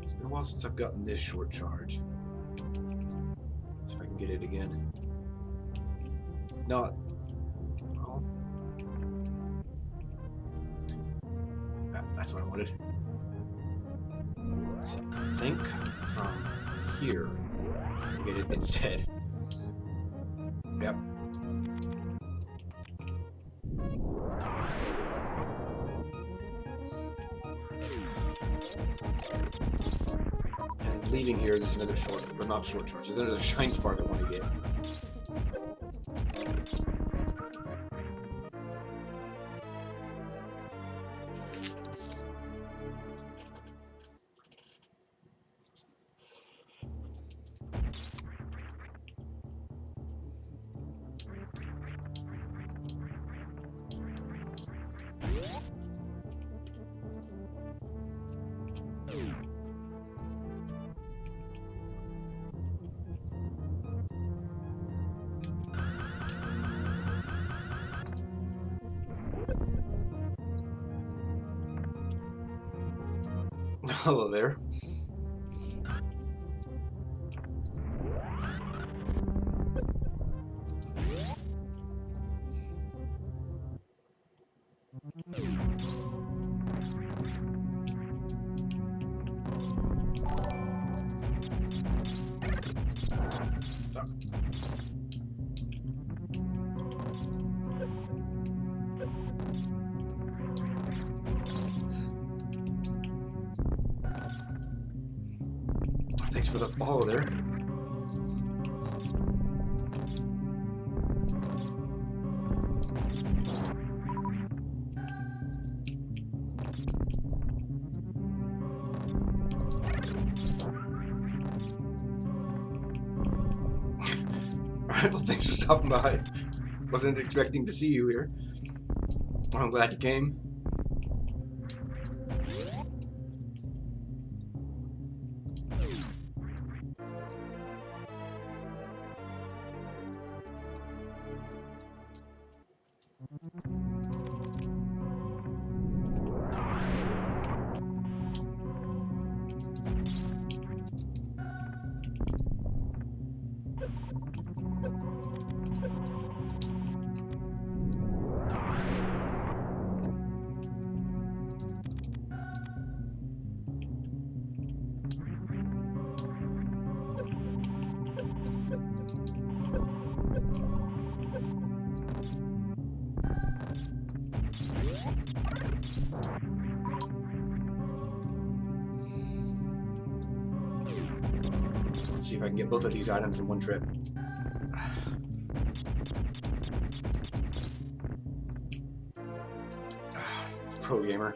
It's been a while since I've gotten this short charge. See if I can get it again. Not. Well, that's what I wanted. Let's see, I think from here I can get it instead. Yep. And leaving here, there's another short, or not short charge, there's another shine spark I want to get. Hello there. Thanks for the follow there. Alright, well, thanks for stopping by. Wasn't expecting to see you here. I'm glad you came. See if I can get both of these items in one trip. Pro gamer.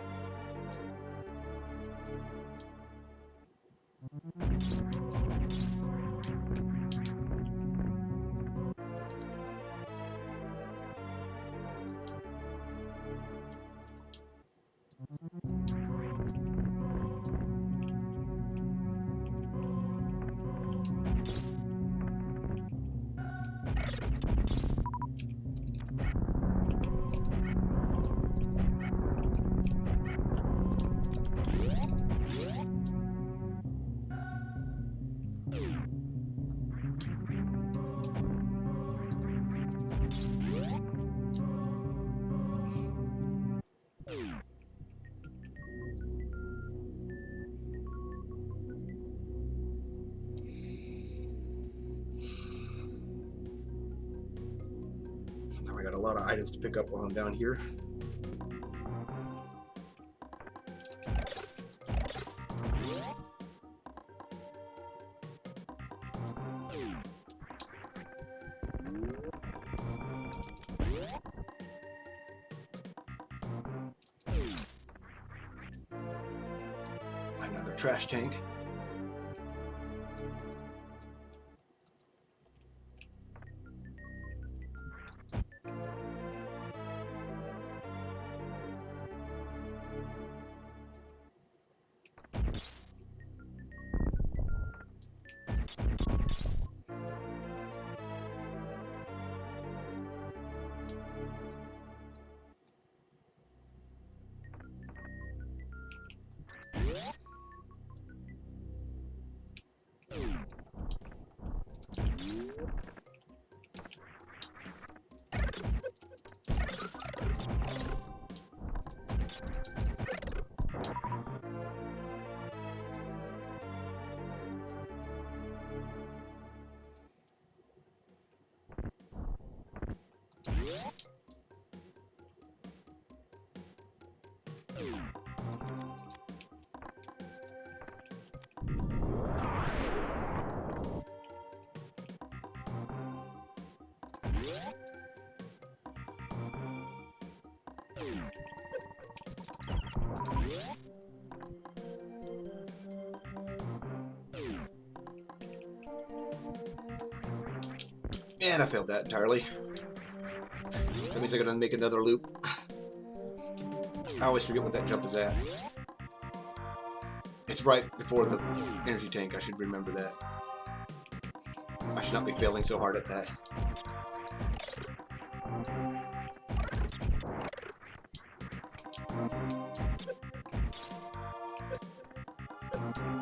lot of items to pick up while I'm down here. Another trash tank. And I failed that entirely. That means I gotta make another loop. I always forget what that jump is at. It's right before the energy tank. I should remember that. I should not be failing so hard at that.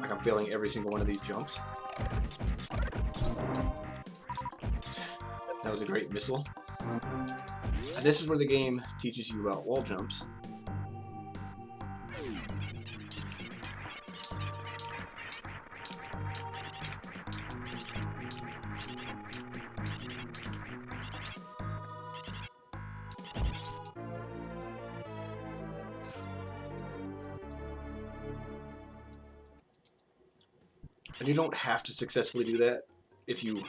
Like I'm failing every single one of these jumps. That was a great missile. And this is where the game teaches you about wall jumps. And you don't have to successfully do that. If you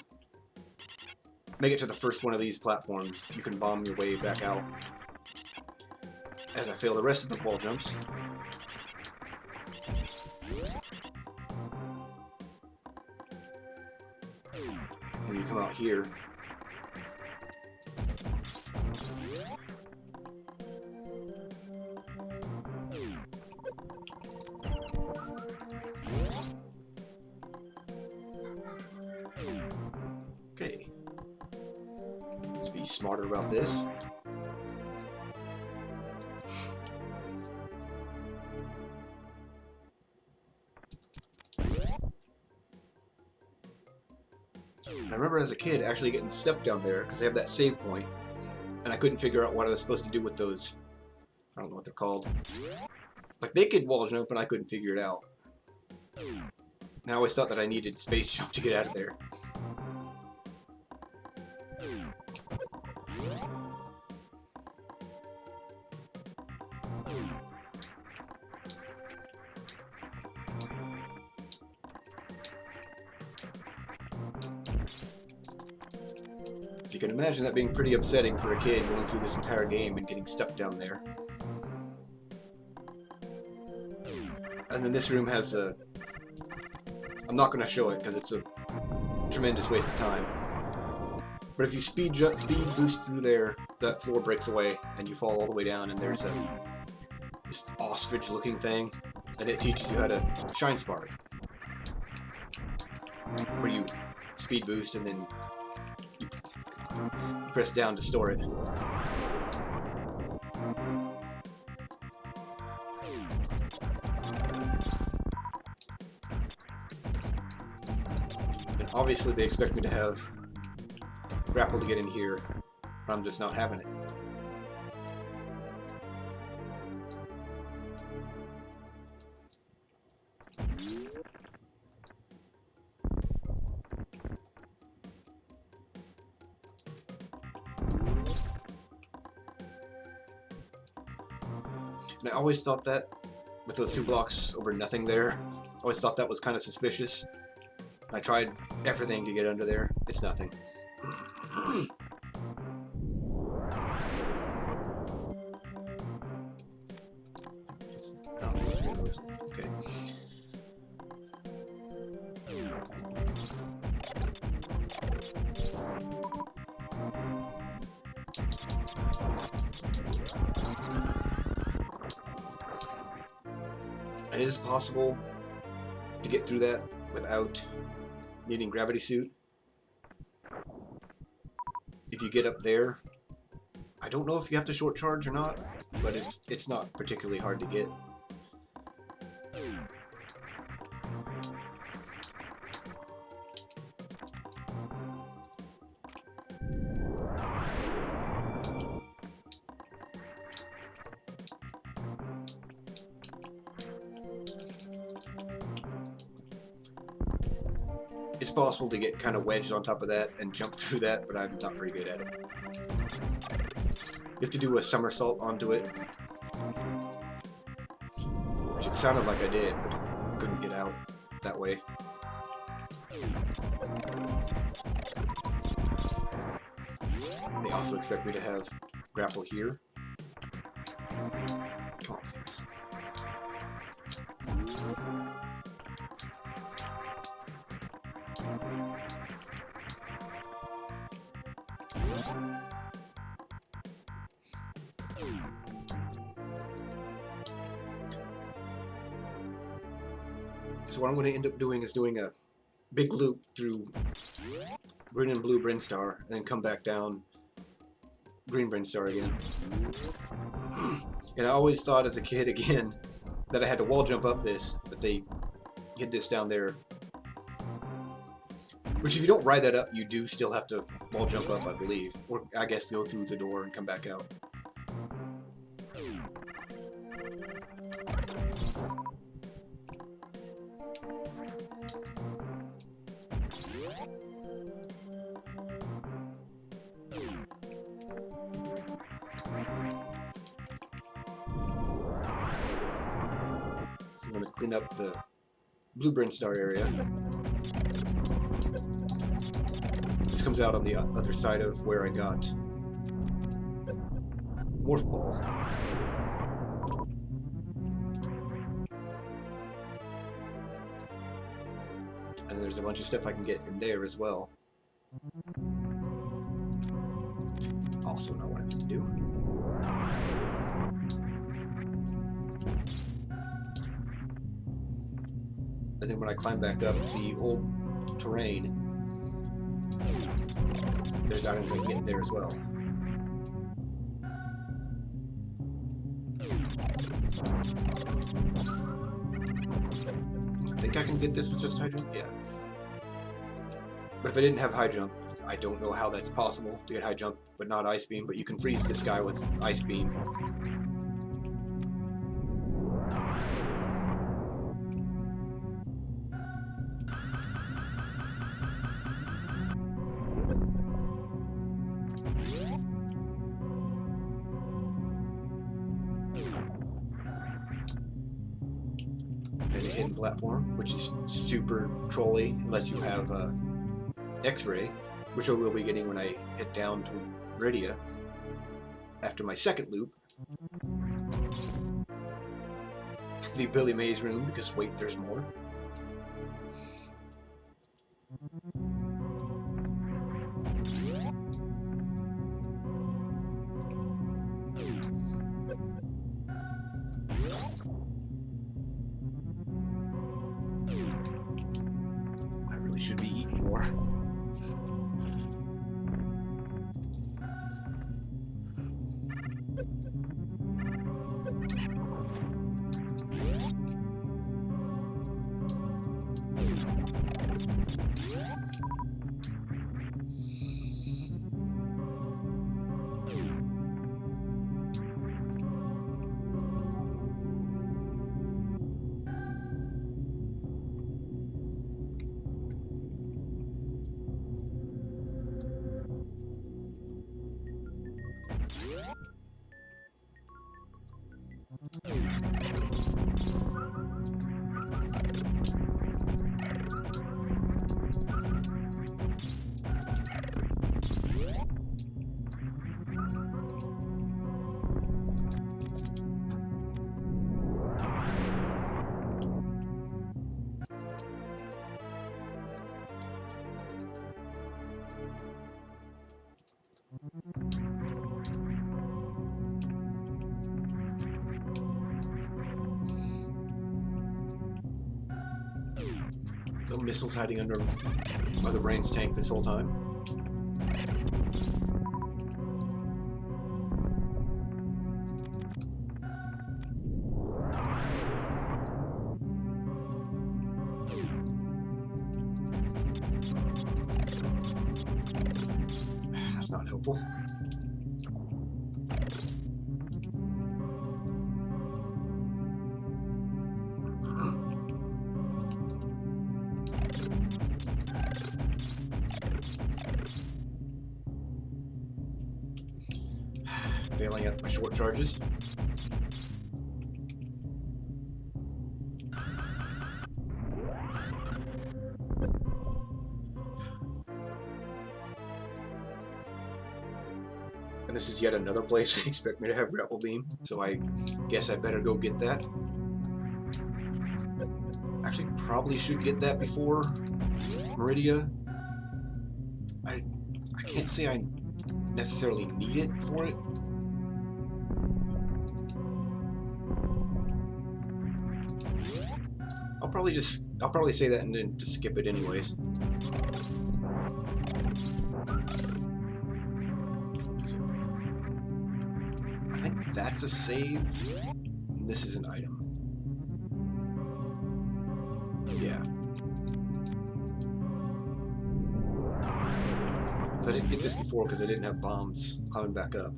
make it to the first one of these platforms, you can bomb your way back out. As I fail the rest of the wall jumps. And you come out here. Okay. Let's be smarter about this. I remember as a kid actually getting stuck down there because they have that save point, and I couldn't figure out what I was supposed to do with those. I don't know what they're called. Like they could wall jump, and I couldn't figure it out. And I always thought that I needed space jump to get out of there. So you can imagine that being pretty upsetting for a kid going through this entire game and getting stuck down there. And then this room has a... I'm not going to show it because it's a tremendous waste of time. But if you speed boost through there, that floor breaks away and you fall all the way down, and there's this ostrich-looking thing, and it teaches you how to shine spark, where you speed boost and then you press down to store it. And obviously they expect me to have grapple to get in here, but I'm just not having it. And I always thought that, with those 2 blocks over nothing there, I always thought that was kind of suspicious. I tried everything to get under there. It's nothing. Okay. And it is possible to get through that without needing gravity suit. If you get up there, I don't know if you have to short charge or not, but it's not particularly hard to get. It's possible to get kind of wedged on top of that and jump through that, but I'm not very good at it. You have to do a somersault onto it, which it sounded like I did, but I couldn't get out that way. They also expect me to have grapple here. Come on, Samus. So what I'm going to end up doing is doing a big loop through green and blue Brinstar, and then come back down green Brinstar again. And I always thought as a kid, again, that I had to wall jump up this, but they hid this down there. Which if you don't ride that up, you do still have to wall jump up, I believe. Or I guess go through the door and come back out. So I'm going to clean up the blue Brinstar area. This comes out on the other side of where I got Morph Ball. And there's a bunch of stuff I can get in there as well. Also not what I meant to do. And then when I climb back up the old terrain, there's items I can get in there as well. I think I can get this with just high jump? Yeah. But if I didn't have high jump, I don't know how that's possible to get high jump, but not ice beam, but you can freeze this guy with ice beam. And a hidden platform, which is super trolly unless you have X-ray, which I will be getting when I head down to Meridia after my second loop. The Billy Mays room, because wait, there's more. I really should be eating more. No missiles hiding under Mother Brain's tank this whole time. That's not helpful. Failing at my short charges. And this is yet another place they expect me to have grapple beam, so I guess I better go get that. Actually, probably should get that before Meridia. I can't say I necessarily need it for it. I'll probably say that and then just skip it anyways. I think that's a save. And this is an item. Yeah. So I didn't get this before because I didn't have bombs climbing back up.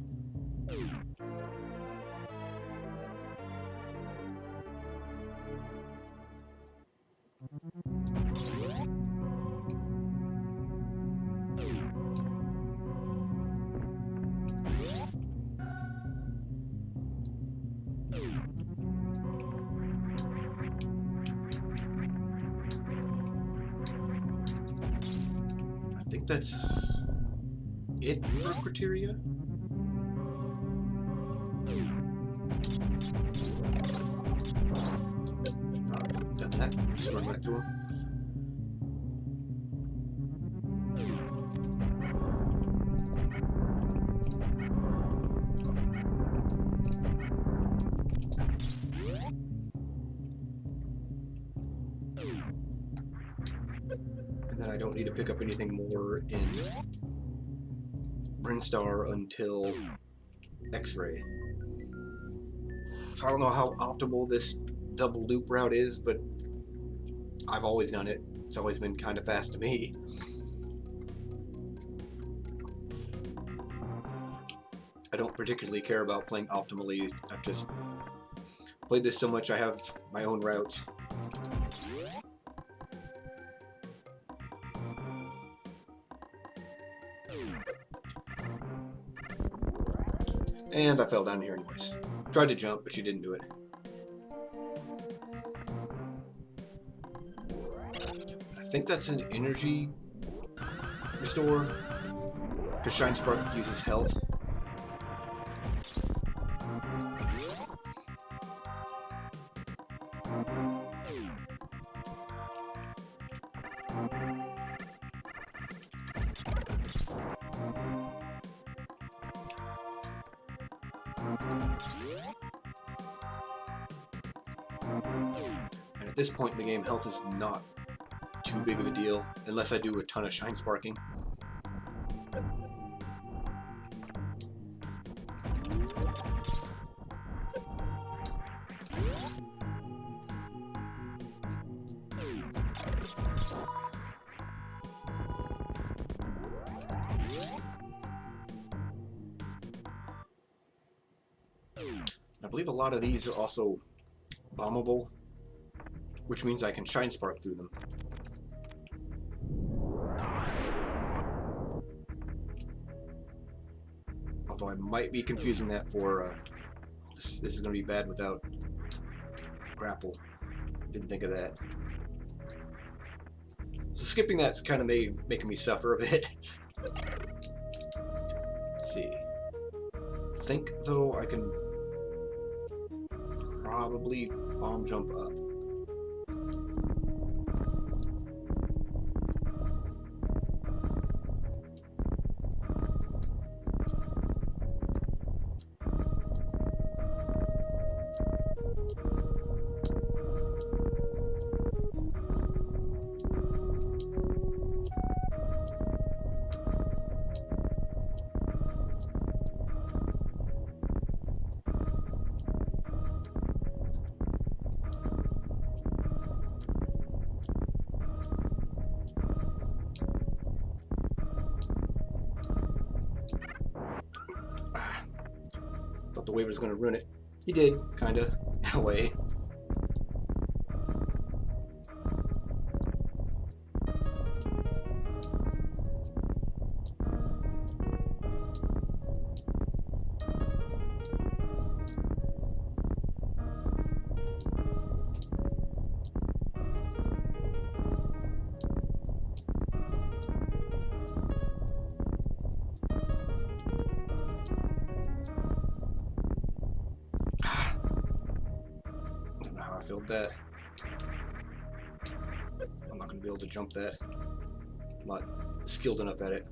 I think that's it for criteria. Done that. Just run right through them. And then I don't need to pick up anything more in Brinstar until X-ray. So I don't know how optimal this double loop route is, but I've always done it. It's always been kind of fast to me. I don't particularly care about playing optimally. I've just played this so much I have my own routes. And I fell down here anyways. Tried to jump, but she didn't do it. I think that's an energy restore, because Shine Spark uses health. And at this point in the game, health is not too big of a deal, unless I do a ton of Shine Sparking. I believe a lot of these are also bombable, which means I can Shine Spark through them. Although I might be confusing that for This is going to be bad without grapple. Didn't think of that. So skipping that's kind of making me suffer a bit. Let's see. I think though I can probably bomb jump up. Thought the wave was going to ruin it. He did, kind of, in a way. I filled that. I'm not going to be able to jump that. I'm not skilled enough at it.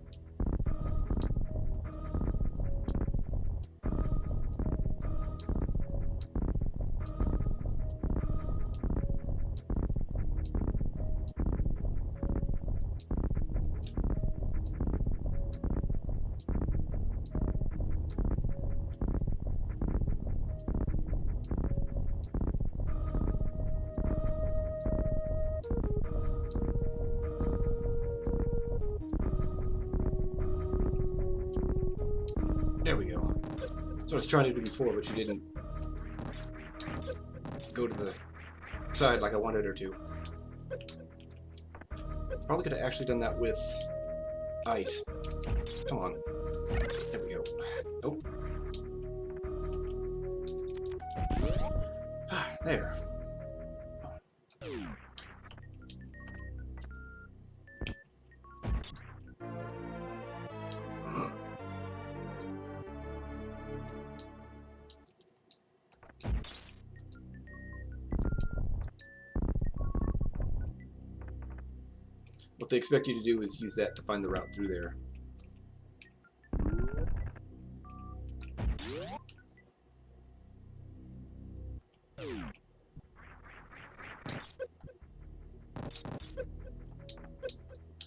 There we go. So I was trying to do before, but she didn't go to the side like I wanted her to. Probably could have actually done that with ice. Come on. There we go. Oh. There. What they expect you to do is use that to find the route through there.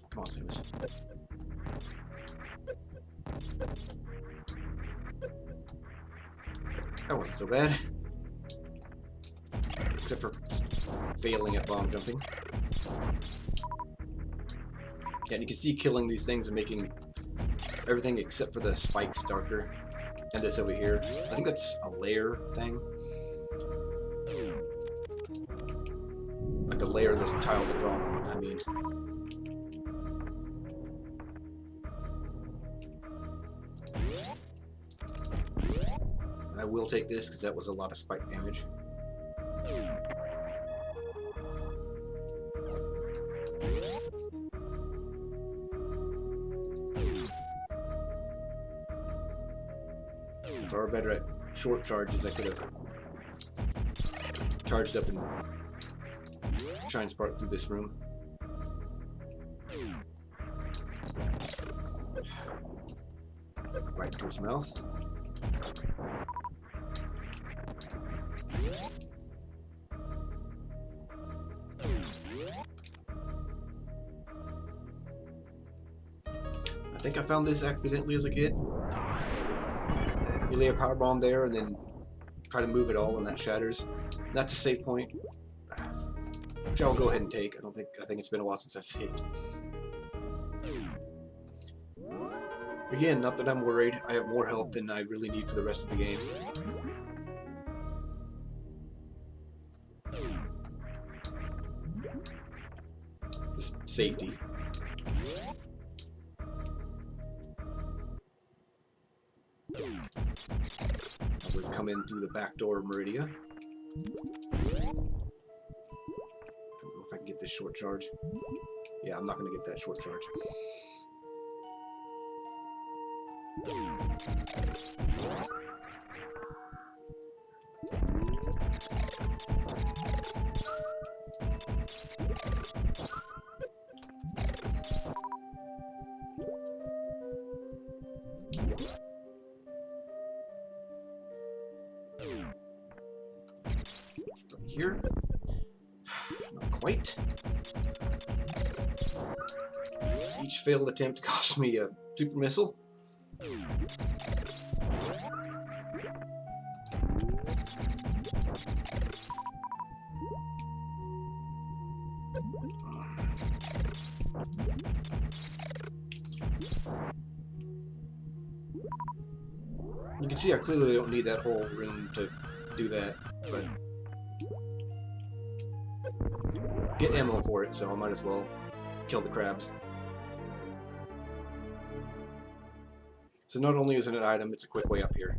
Come on, Samus. That wasn't so bad. Except for failing at bomb jumping. Yeah, and you can see killing these things and making everything except for the spikes darker. And this over here. I think that's a layer thing. Like the layer the tiles are drawn on, I mean. And I will take this because that was a lot of spike damage. If I were better at short charges, I could have charged up and shine spark through this room. Right towards mouth. I think I found this accidentally as a kid. You lay a power bomb there and then try to move it all and that shatters. That's a save point, which I'll go ahead and take. I think it's been a while since I've saved. Again, not that I'm worried. I have more health than I really need for the rest of the game. Just safety. We've come in through the back door of Meridia. Don't know if I can get this short charge. Yeah, I'm not going to get that short charge. Here. Not quite. Each failed attempt cost me a super missile. You can see I clearly don't need that whole room to do that, but get ammo for it, so I might as well kill the crabs. So not only is it an item, it's a quick way up here.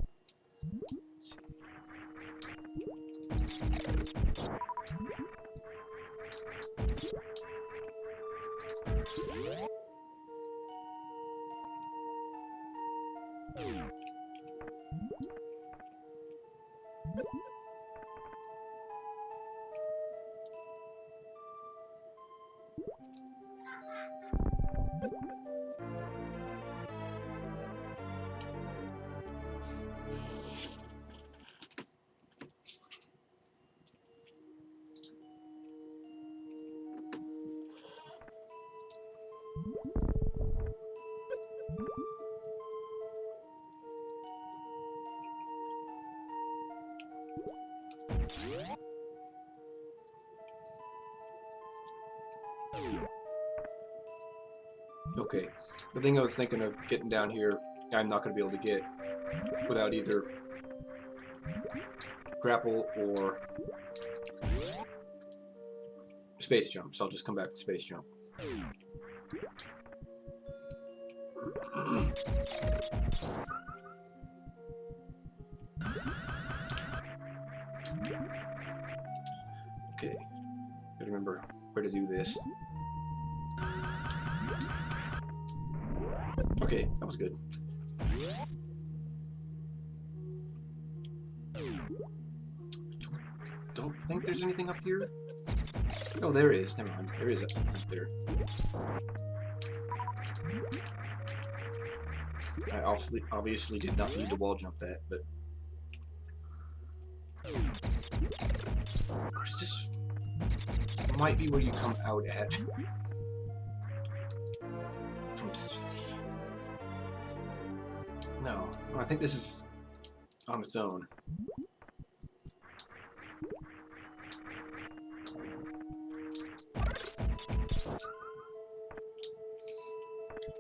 Okay, the thing I was thinking of getting down here, I'm not going to be able to get without either grapple or space jump, so I'll just come back to space jump. Okay, gotta remember where to do this. Okay, that was good. Don't think there's anything up here. Oh, there is. Never mind. There is something up there. I obviously did not need to wall jump that, but of course this might be where you come out at. From no, I think this is on its own.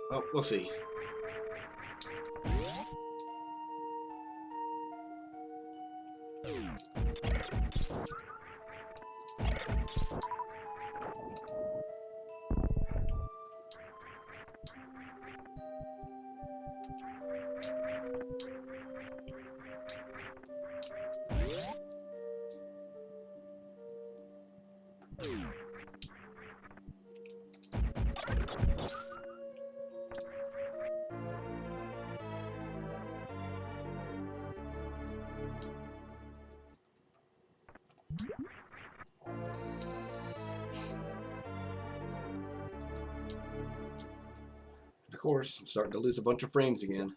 Well, we'll see. Of course, I'm starting to lose a bunch of frames again.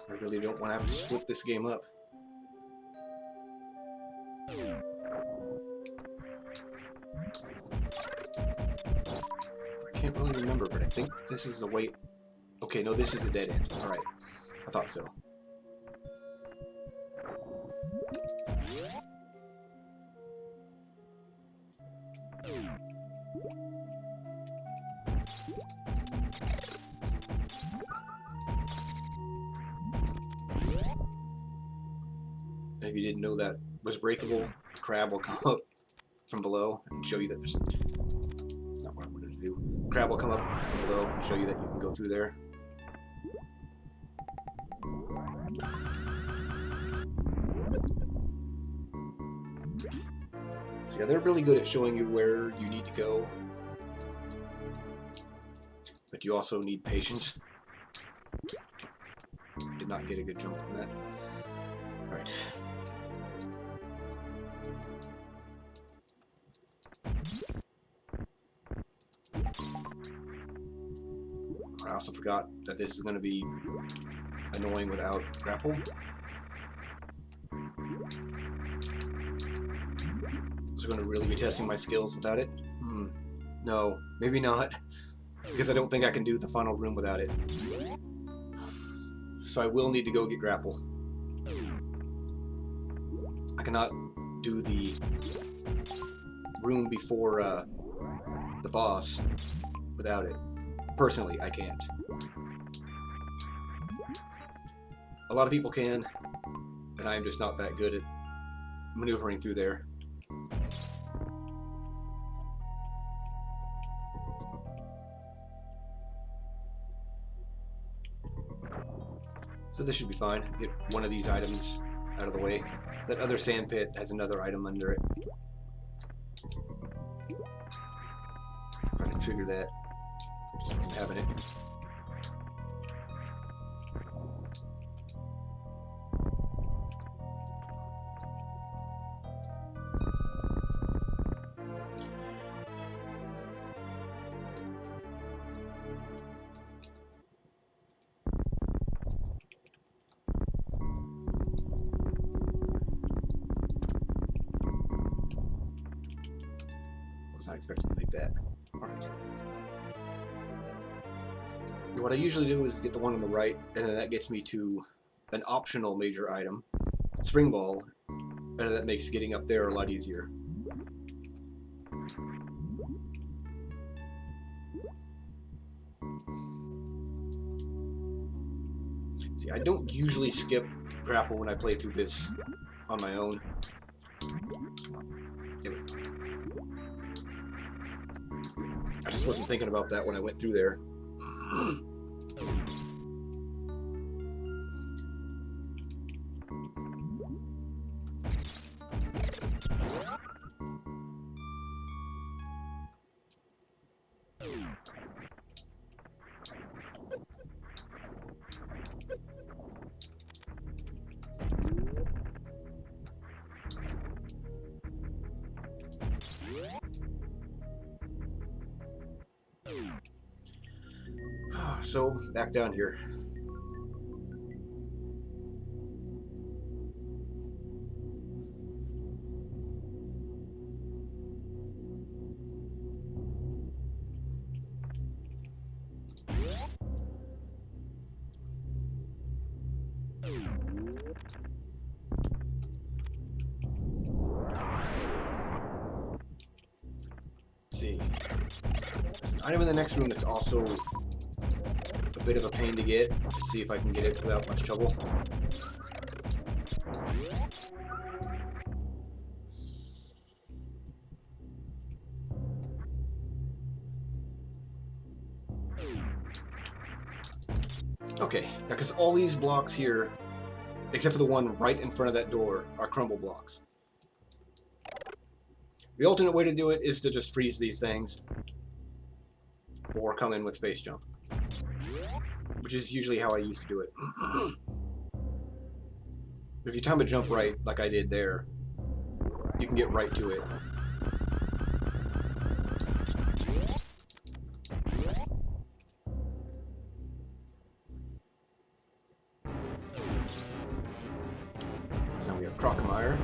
I really don't want to have to split this game up. I can't really remember, but I think this is the way... Okay, no, this is the dead end. Alright, I thought so. And if you didn't know that was breakable, the crab will come up from below and show you that there's... That's not what I wanted to do. Crab will come up from below and show you that you can go through there. So yeah, they're really good at showing you where you need to go. But you also need patience. Did not get a good jump on that. Alright. I also forgot that this is going to be annoying without grapple. So I'm going to really be testing my skills without it. No, maybe not. Because I don't think I can do the final room without it. So I will need to go get grapple. I cannot do the room before the boss without it. Personally, I can't. A lot of people can, and I'm just not that good at maneuvering through there. So this should be fine. Get one of these items out of the way. That other sand pit has another item under it. Try to trigger that. Just wasn't having it. Was not expecting to make that. Alright. What I usually do is get the one on the right, and then that gets me to an optional major item, Spring Ball, and that makes getting up there a lot easier. See, I don't usually skip grapple when I play through this on my own. I just wasn't thinking about that when I went through there. So, back down here. Let's see. There's an item in the next room that's also a bit of a pain to get. Let's see if I can get it without much trouble. Okay, because all these blocks here, except for the one right in front of that door, are crumble blocks. The alternate way to do it is to just freeze these things, or come in with space jump, which is usually how I used to do it. If you time a jump right, like I did there, you can get right to it. So now we have Crocomire.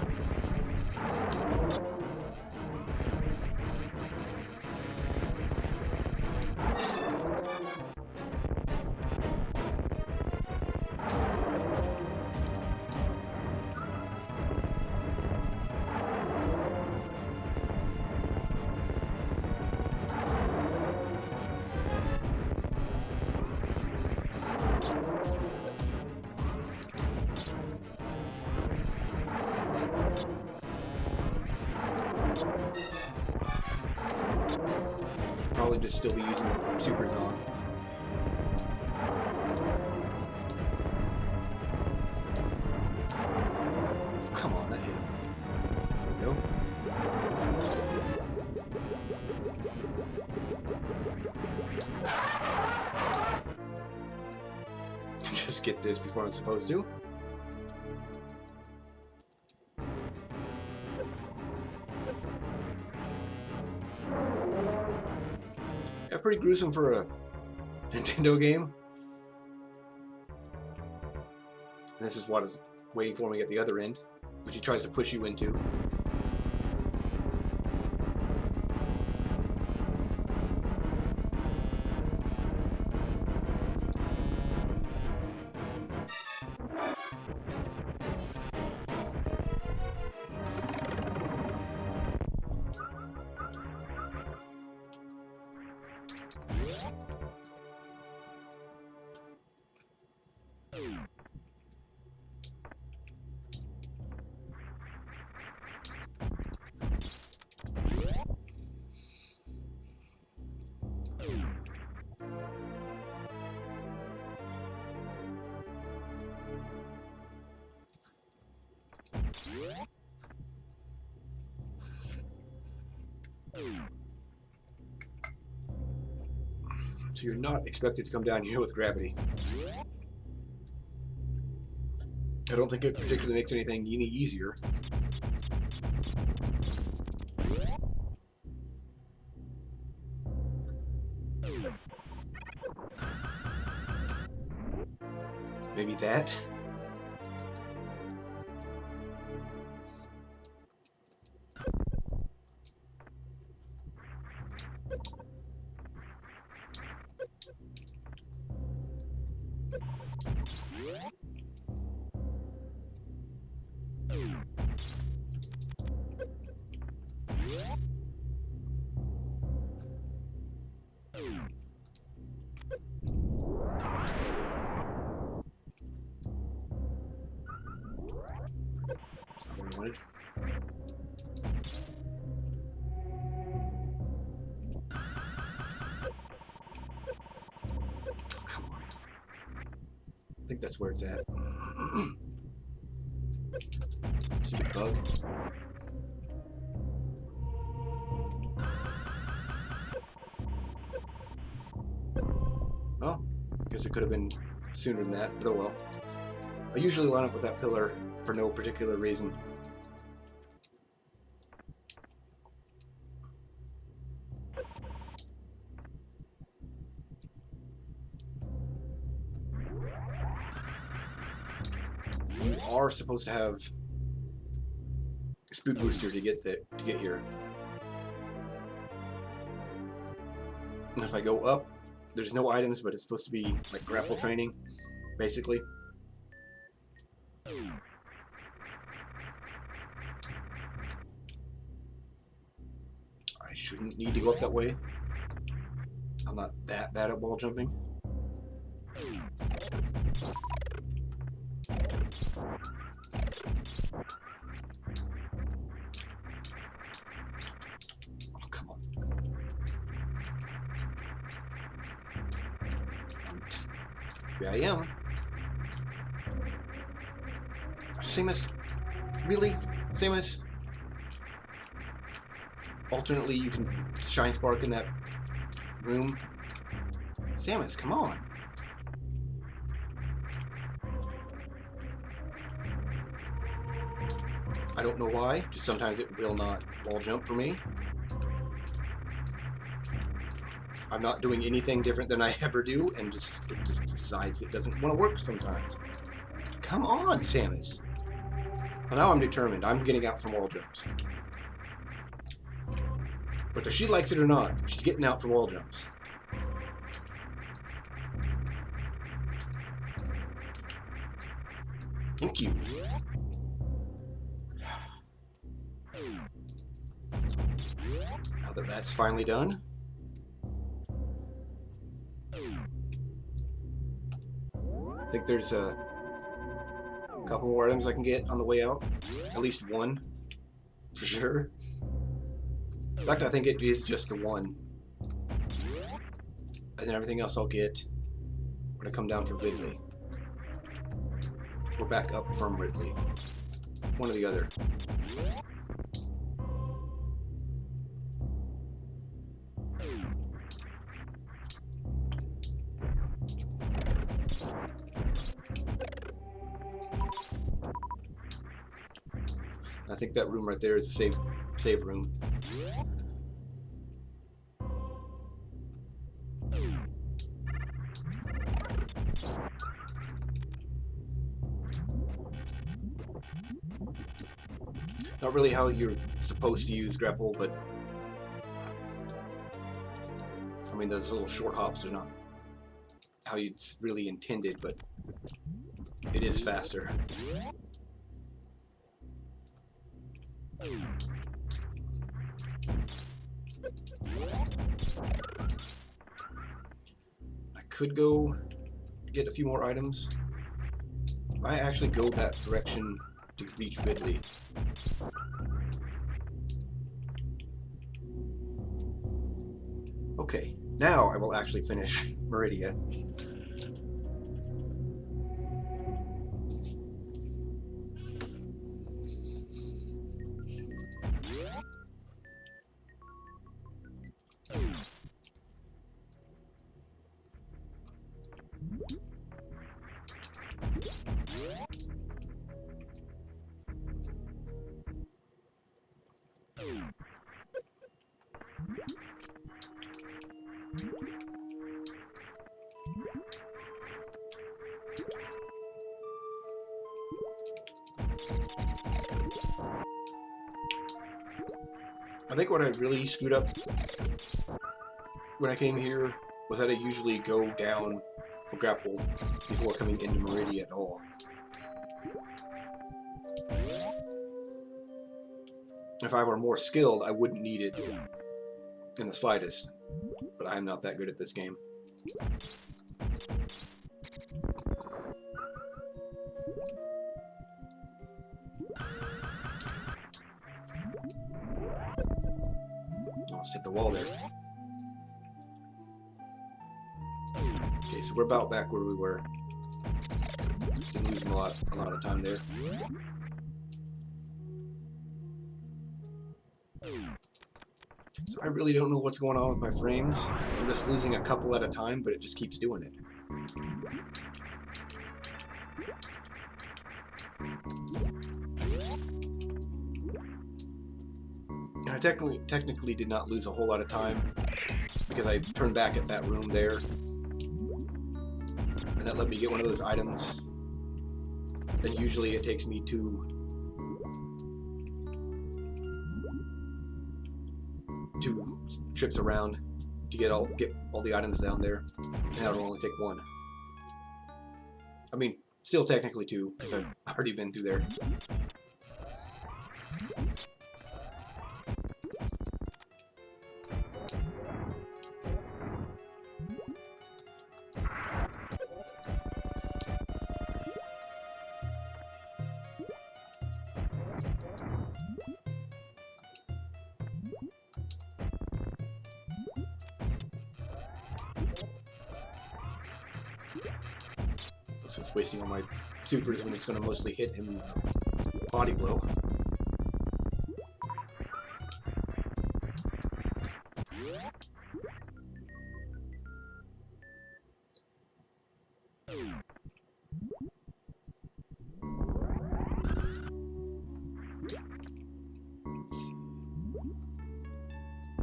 just still be using supers on. Come on, that hit him. There we go. Just get this before I'm supposed to. Yeah, pretty gruesome for a Nintendo game. And this is what is waiting for me at the other end, which he tries to push you into. So you're not expected to come down here with gravity. I don't think it particularly makes anything any easier. Maybe that? That's not what I wanted. Oh, come on. I think that's where it's at. Stupid bug. Oh, guess it could have been sooner than that, but oh well. I usually line up with that pillar for no particular reason. You are supposed to have a speed booster to get here. And if I go up, there's no items, but it's supposed to be like grapple training, basically. I shouldn't need to go up that way. I'm not that bad at wall jumping. Oh, come on. Here I am. Samus? Really? Samus? Alternately, you can shine spark in that room. Samus, come on. I don't know why, just sometimes it will not wall jump for me. I'm not doing anything different than I ever do, and it just decides it doesn't want to work sometimes. Come on, Samus. Well, now I'm determined. I'm getting out from wall jumps. Whether she likes it or not, she's getting out from wall jumps. Thank you. Now that that's finally done. I think there's a couple more items I can get on the way out. At least one, for sure. In fact, I think it is just the one. And then everything else I'll get when I come down for Ridley. Or back up from Ridley. One or the other. I think that room right there is a save room. Not really how you're supposed to use grapple, but I mean those little short hops are not how it's really intended, but it is faster. I could go get a few more items. I actually go that direction to reach Ridley. Okay, now I will actually finish Meridia. I think what I really screwed up when I came here was that I usually go down for grapple before coming into Meridia at all. If I were more skilled, I wouldn't need it in the slightest, but I'm not that good at this game. Almost hit the wall there. Okay, so we're about back where we were. Been losing a lot of time there. So I really don't know what's going on with my frames. I'm just losing a couple at a time, but it just keeps doing it. And I technically did not lose a whole lot of time because I turned back at that room there. And that let me get one of those items. Then usually it takes me two trips around to get all the items down there. Now it'll only take one. I mean, still technically two, because I've already been through there. So it's wasting all my supers when it's going to mostly hit him body blow.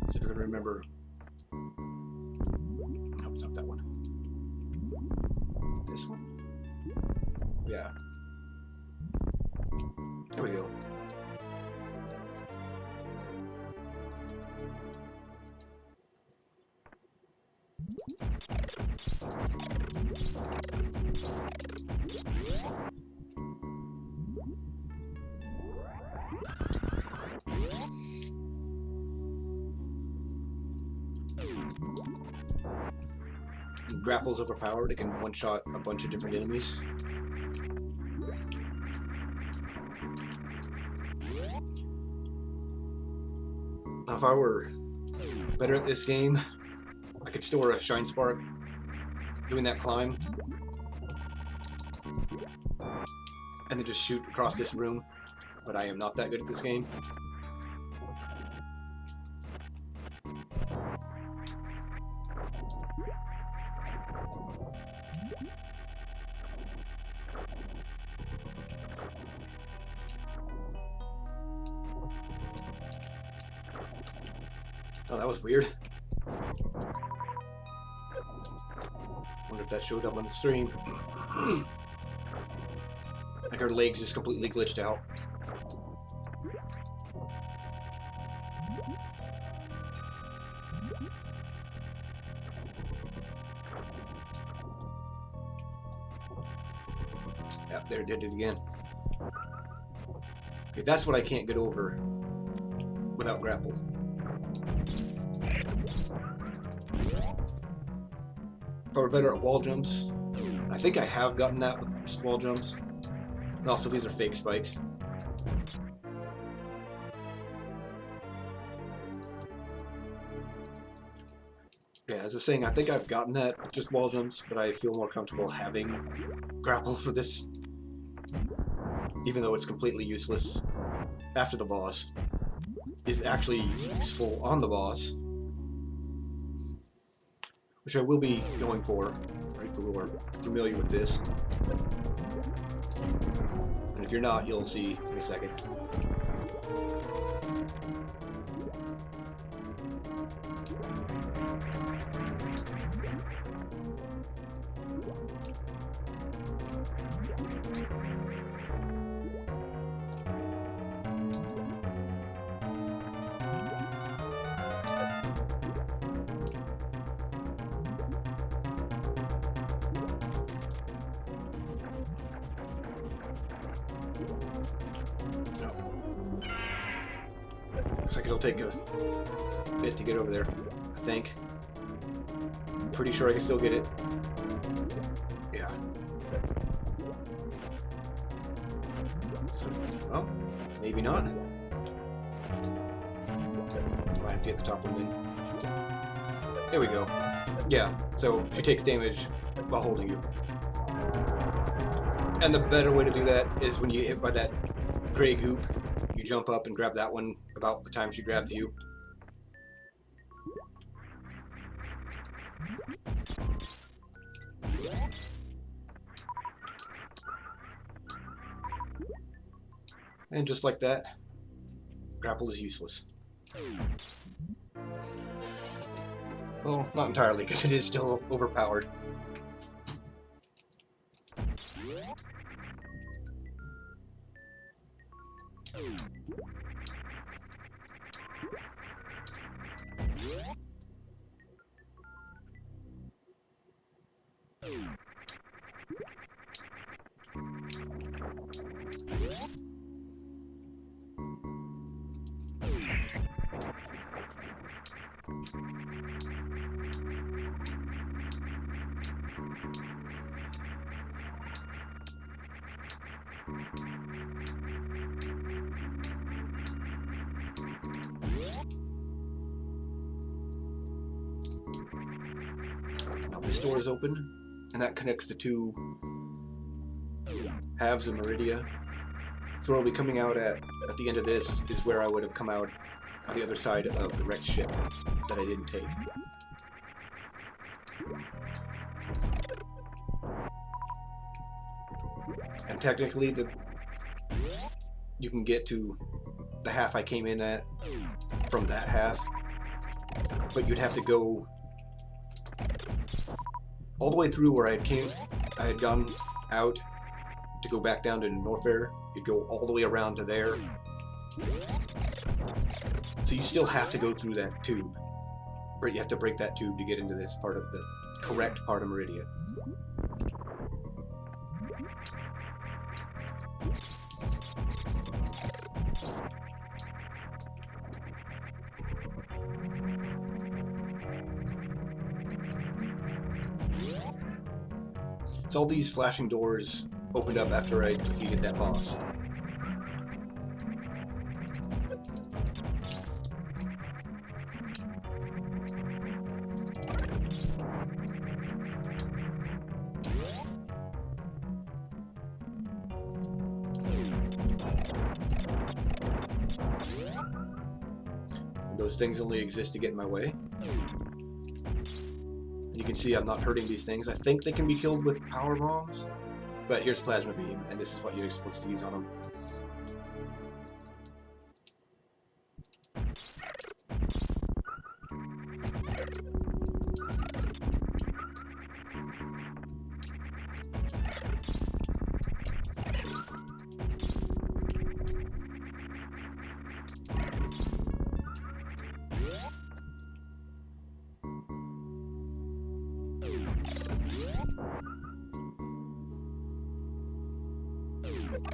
See if I can remember. No, it's not that one. This one? Yeah. There we go. Grapple's overpowered. It can one-shot a bunch of different enemies. Now, if I were better at this game, I could store a shine spark doing that climb, and then just shoot across this room, but I am not that good at this game. Oh, that was weird. Wonder if that showed up on the stream. Like her legs just completely glitched out. Yep, there, did it again. Okay, that's what I can't get over without grapple. If I were better at wall jumps, I think I have gotten that with just wall jumps. And also, these are fake spikes. Yeah, as I was saying, I think I've gotten that with just wall jumps, but I feel more comfortable having grapple for this, even though it's completely useless after the boss. Is actually useful on the boss, which I will be going for people who are familiar with this. And if you're not, you'll see in a second. Looks like it'll take a bit to get over there, I think. I'm pretty sure I can still get it. Yeah. So, well, maybe not. Oh, I have to get the top one then. There we go. Yeah, so she takes damage while holding you. And the better way to do that is when you get hit by that gray goop, you jump up and grab that one about the time she grabs you. And just like that, grapple is useless. Well, not entirely, because it is still overpowered. Now this door is open, and that connects the two halves of Meridia. So where I'll be coming out at the end of this is where I would have come out on the other side of the wrecked ship that I didn't take. And technically, you can get to the half I came in at from that half, but you'd have to go all the way through where I had gone out to go back down to Norfair. You'd go all the way around to there. So you still have to go through that tube. But you have to break that tube to get into this part of the correct part of Meridia. So all these flashing doors opened up after I defeated that boss. And those things only exist to get in my way. You can see I'm not hurting these things. I think they can be killed with power bombs, but here's plasma beam, and this is what you're supposed to use on them.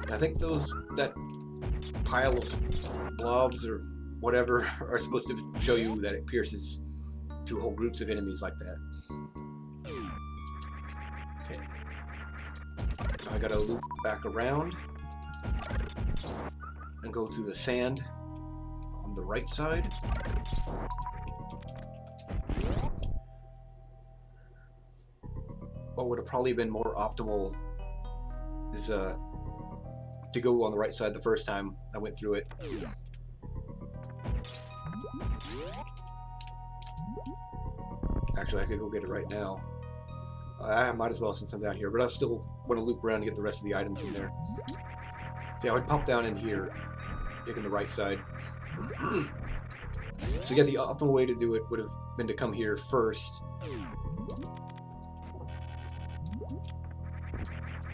I think that pile of blobs or whatever are supposed to show you that it pierces two whole groups of enemies like that. Okay. Now I gotta loop back around and go through the sand on the right side. What would have probably been more optimal is to go on the right side the first time I went through it. Actually, I could go get it right now. I might as well since I'm down here, but I still want to loop around and get the rest of the items in there. See, I would pop down in here, picking the right side. So yeah, the optimal way to do it would have been to come here first.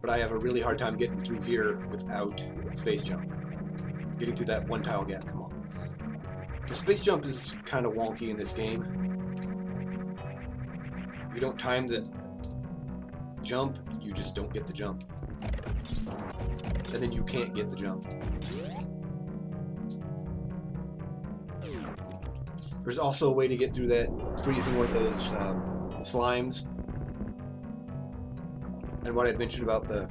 But I have a really hard time getting through here without space jump. Getting through that one tile gap, come on. The space jump is kind of wonky in this game. If you don't time the jump, you just don't get the jump. And then you can't get the jump. There's also a way to get through that, freezing one of those slimes. And what I'd mentioned about the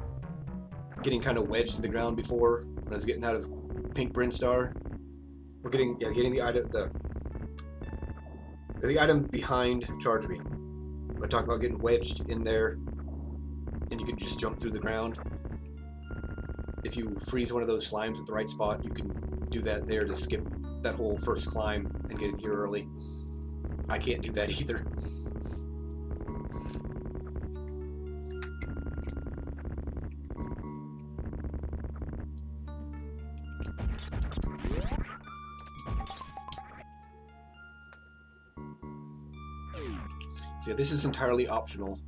getting kind of wedged to the ground before when I was getting out of Pink Brinstar. We're getting the item behind Charge Beam. I talk about getting wedged in there, and you can just jump through the ground. If you freeze one of those slimes at the right spot, you can do that there to skip that whole first climb and get in here early. I can't do that either. So yeah, this is entirely optional.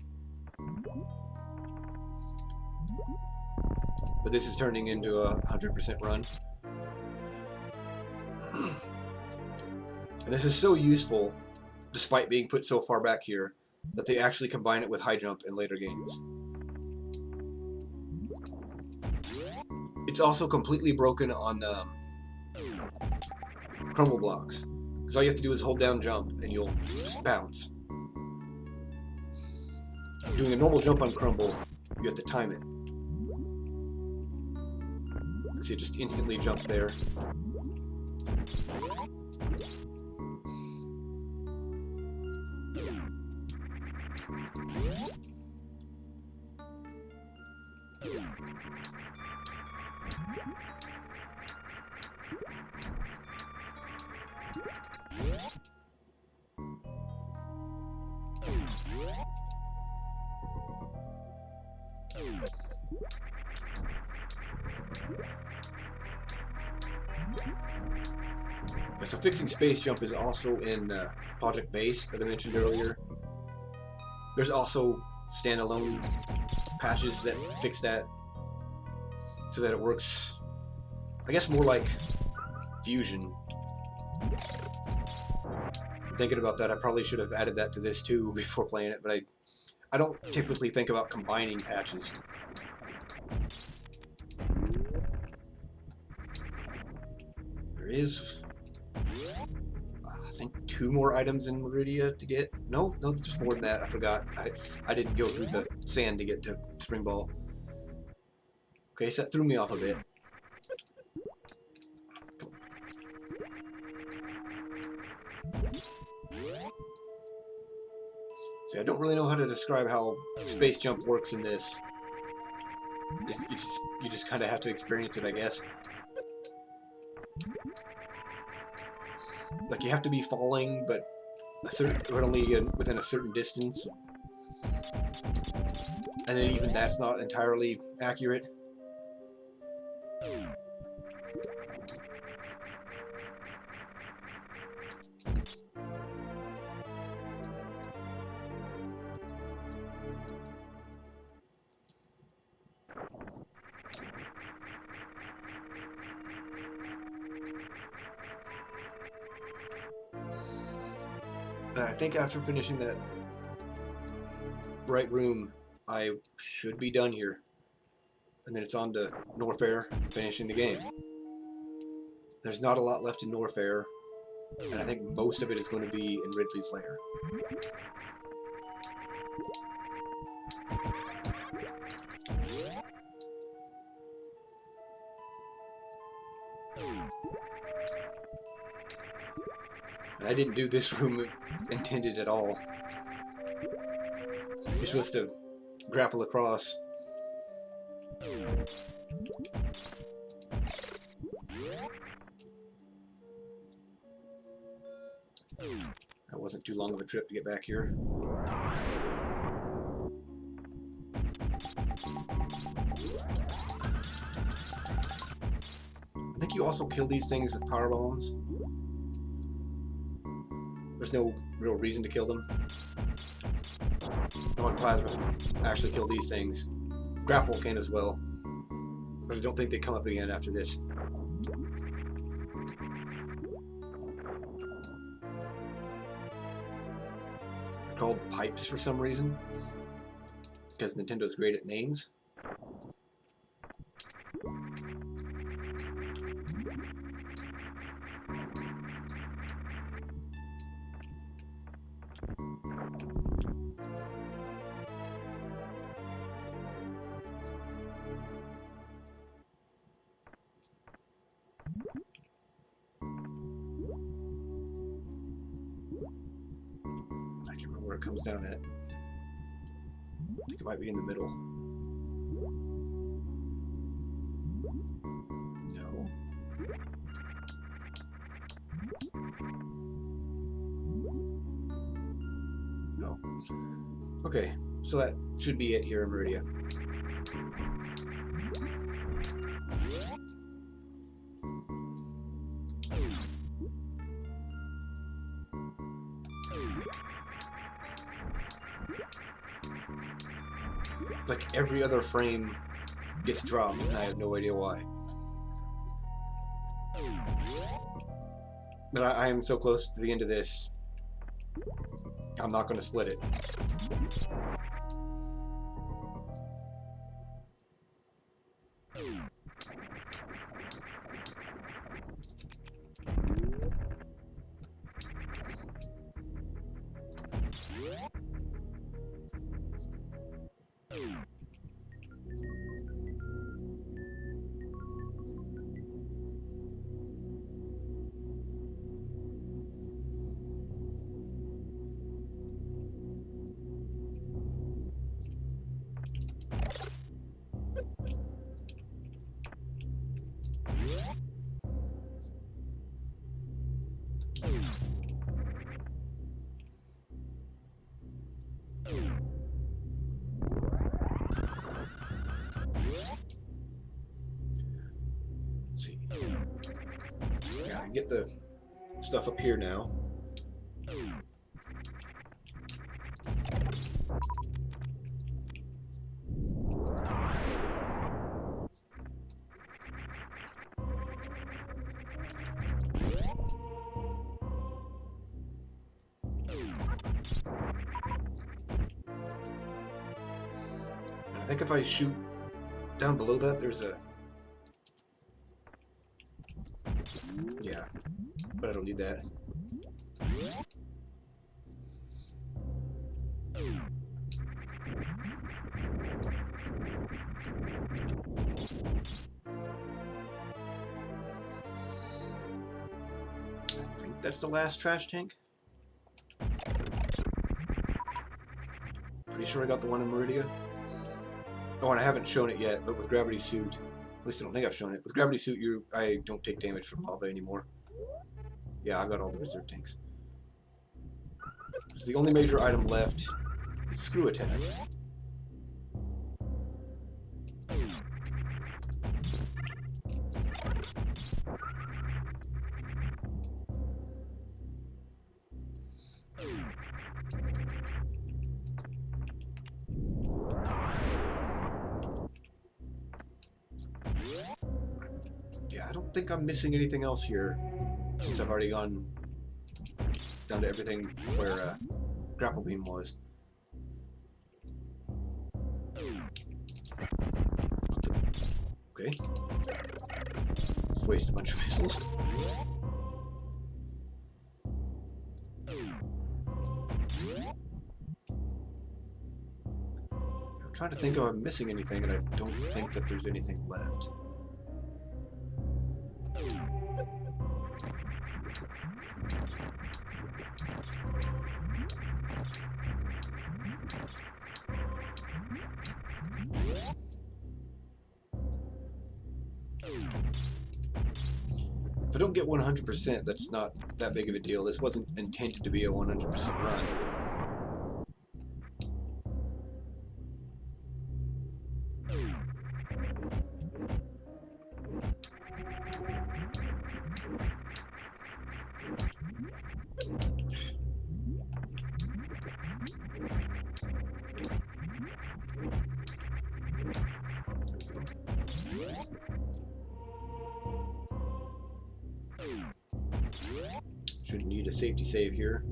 But this is turning into a 100% run. And this is so useful, despite being put so far back here, that they actually combine it with high jump in later games. It's also completely broken on crumble blocks. Because all you have to do is hold down jump and you'll just bounce. Doing a normal jump on crumble, you have to time it. See, it just instantly jumped there. So fixing space jump is also in Project Base that I mentioned earlier. There's also standalone patches that fix that so that it works, I guess, more like Fusion. Thinking about that, I probably should have added that to this too before playing it, but I don't typically think about combining patches. There is, I think, 2 more items in Meridia to get. No, there's more than that. I forgot. I didn't go through the sand to get to Spring Ball. Okay, so that threw me off a bit. See, I don't really know how to describe how space jump works in this. You just kind of have to experience it, I guess. Like, you have to be falling, but only within a certain distance. And then even that's not entirely accurate. I think after finishing that right room, I should be done here. And then it's on to Norfair, finishing the game. There's not a lot left in Norfair, and I think most of it is going to be in Ridley's lair. And I didn't do this room intended at all. You're supposed to grapple across. That wasn't too long of a trip to get back here. I think you also kill these things with power bombs. There's no real reason to kill them. No one plasma actually kill these things. Grapple can as well, but I don't think they come up again after this. They're called pipes for some reason, because Nintendo's great at names. I can't remember where it comes down at. I think it might be in the middle. No. No. Okay, so that should be it here in Meridia. It's like every other frame gets dropped, and I have no idea why. But I am so close to the end of this, I'm not going to split it. Let's see. Yeah, I can get the stuff up here now. I think if I shoot down below that, there's a... Yeah, but I don't need that. I think that's the last trash tank. Pretty sure I got the one in Meridia. Oh, and I haven't shown it yet, but with Gravity Suit, At least I don't think I've shown it. With gravity suit, I don't take damage from lava anymore. Yeah, I've got all the reserve tanks. So the only major item left is screw attack. Yeah, I don't think I'm missing anything else here, since I've already gone down to everything where grapple beam was. Okay. Let's waste a bunch of missiles. I'm trying to think if I'm missing anything, and I don't think that there's anything left. If I don't get 100%, that's not that big of a deal. This wasn't intended to be a 100% run. Shouldn't need a safety save here.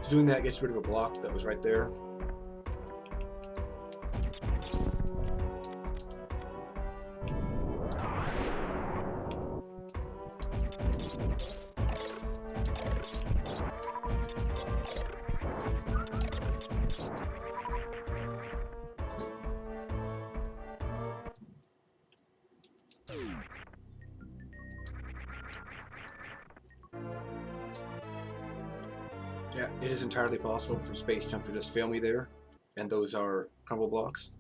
So doing that gets rid of a block that was right there. Yeah, it is entirely possible for space jump to just fail me there, and those are crumble blocks.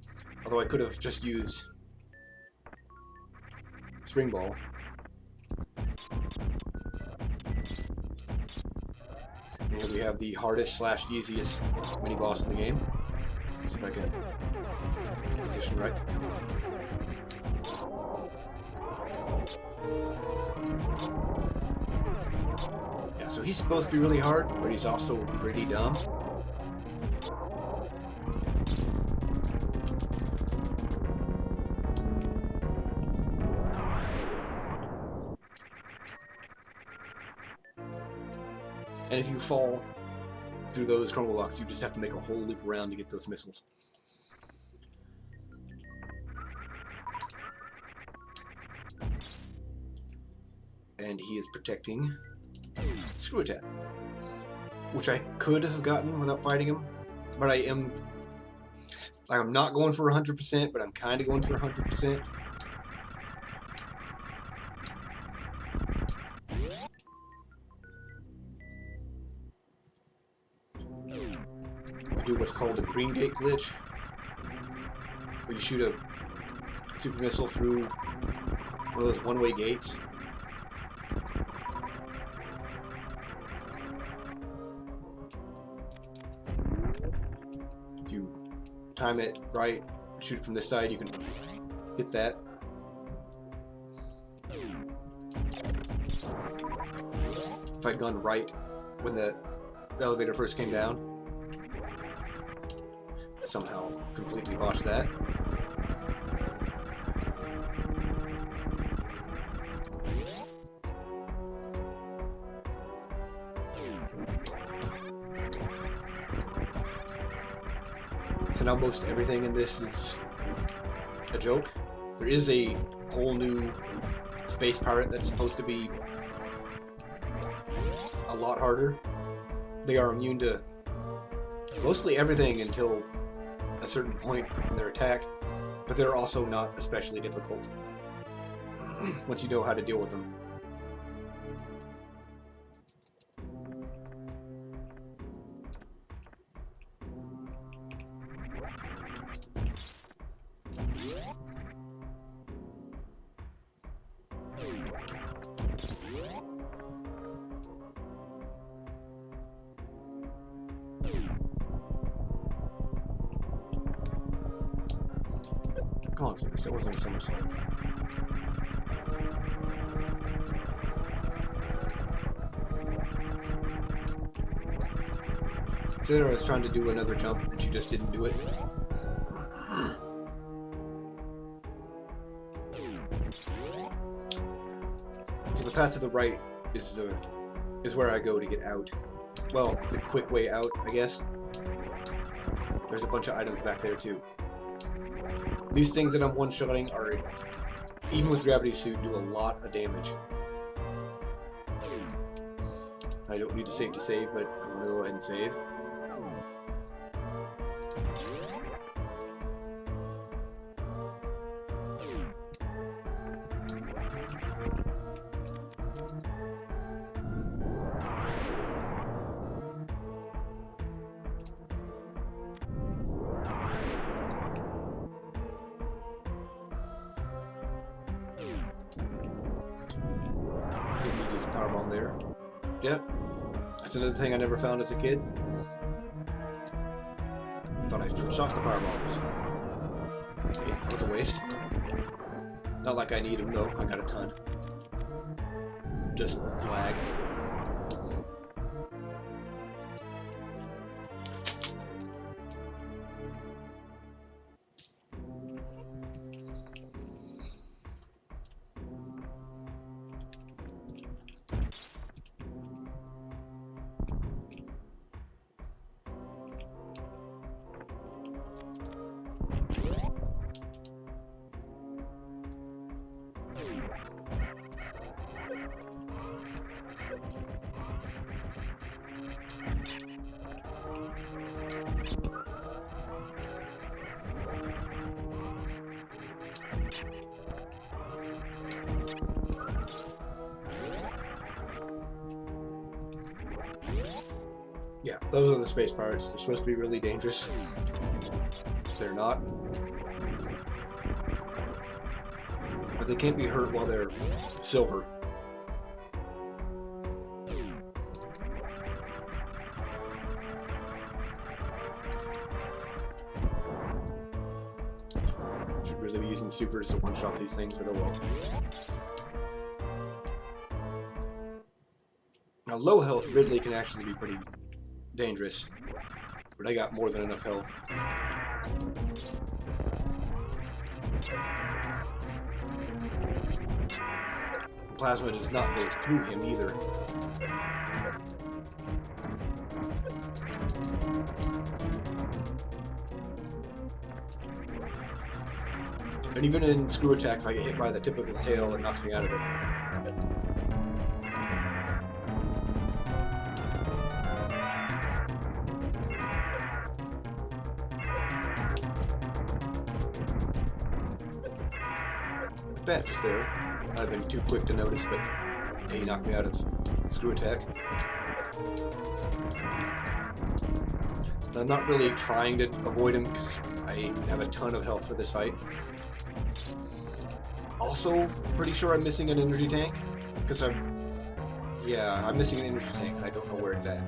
Although I could have just used spring ball. And here we have the hardest / easiest mini boss in the game. See if I can position right. Yeah, so he's supposed to be really hard, but he's also pretty dumb. And if you fall through those crumble blocks, you just have to make a whole loop around to get those missiles. And he is protecting screw attack, which I could have gotten without fighting him, but I'm not going for 100%, but I'm kind of going for 100%. Do what's called a green gate glitch, where you shoot a super missile through one of those one-way gates. If you time it right, shoot it from this side, you can hit that. If I'd gone right when the elevator first came down, somehow completely botched that. So now most everything in this is a joke. There is a whole new space pirate that's supposed to be a lot harder. They are immune to mostly everything until a certain point in their attack, but they're also not especially difficult once you know how to deal with them. Auximines, it wasn't a somersault. So then I was trying to do another jump and she just didn't do it. So the path to the right is where I go to get out. Well, the quick way out, I guess. There's a bunch of items back there too. These things that I'm one-shotting are, even with gravity suit, do a lot of damage. I don't need to save, but I want to go ahead and save. Didn't need his power bomb there. Yep. That's another thing I never found as a kid. Thought I switched off the power bombs. Okay, that was a waste. Not like I need them though, I got a ton. Just lag. Yeah, those are the space pirates. They're supposed to be really dangerous. They're not. But they can't be hurt while they're silver. Should really be using supers to one-shot these things, but oh well. Now, low health Ridley can actually be pretty dangerous, but I got more than enough health. Plasma does not go through him either. And even in screw attack, if I get hit by the tip of his tail, it knocks me out of it. That just there. I'd have been too quick to notice, but he knocked me out of screw attack. And I'm not really trying to avoid him because I have a ton of health for this fight. Also, pretty sure I'm missing an energy tank because I'm missing an energy tank and I don't know where it's at.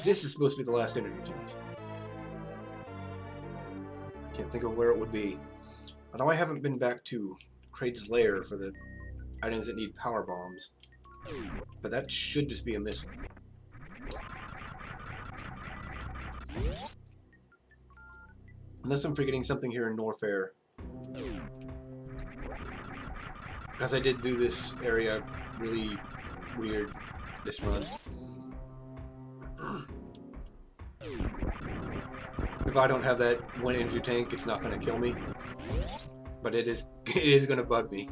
This is supposed to be the last energy tank. I can't think of where it would be. I know I haven't been back to Kraid's lair for the items that need power bombs, but that should just be a missing. Unless I'm forgetting something here in Norfair. Because I did do this area really weird this run. If I don't have that one energy tank, it's not going to kill me. But it is going to bug me.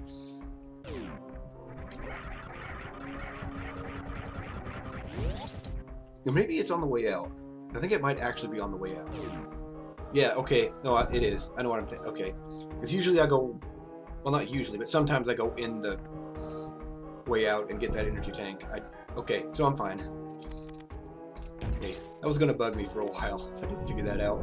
Or maybe it's on the way out. I think it might actually be on the way out. Yeah, okay. No, it is. I know what I'm thinking. Okay. Because usually I go... Well, not usually, but sometimes I go in the way out and get that energy tank. Okay, so I'm fine. Okay, that was going to bug me for a while if I didn't figure that out.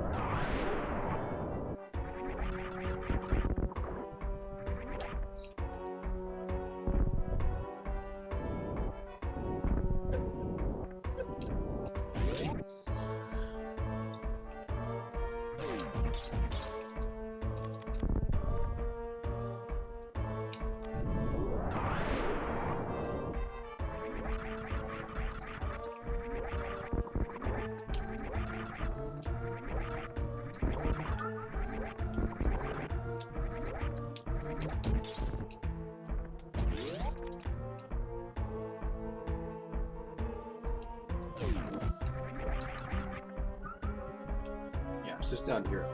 Yeah, it's just down here.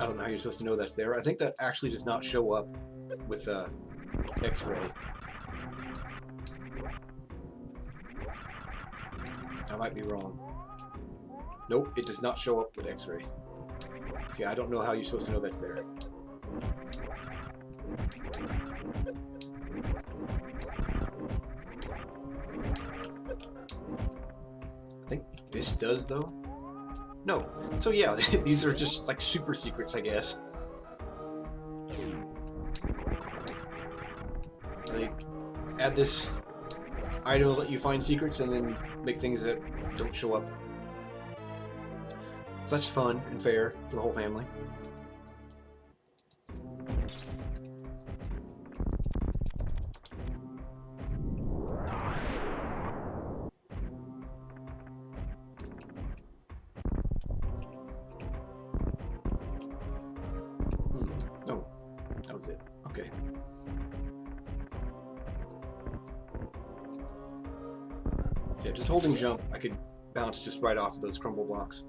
I don't know how you're supposed to know that's there. I think that actually does not show up with X-ray. I might be wrong. Nope, it does not show up with X-ray. See, I don't know how you're supposed to know that's there. I think this does, though. No. So yeah, these are just like super secrets, I guess. They add this item to let you find secrets and then make things that don't show up. So that's fun and fair for the whole family. Oh, that was it. Okay. Yeah, just holding jump, I could bounce just right off of those crumble blocks.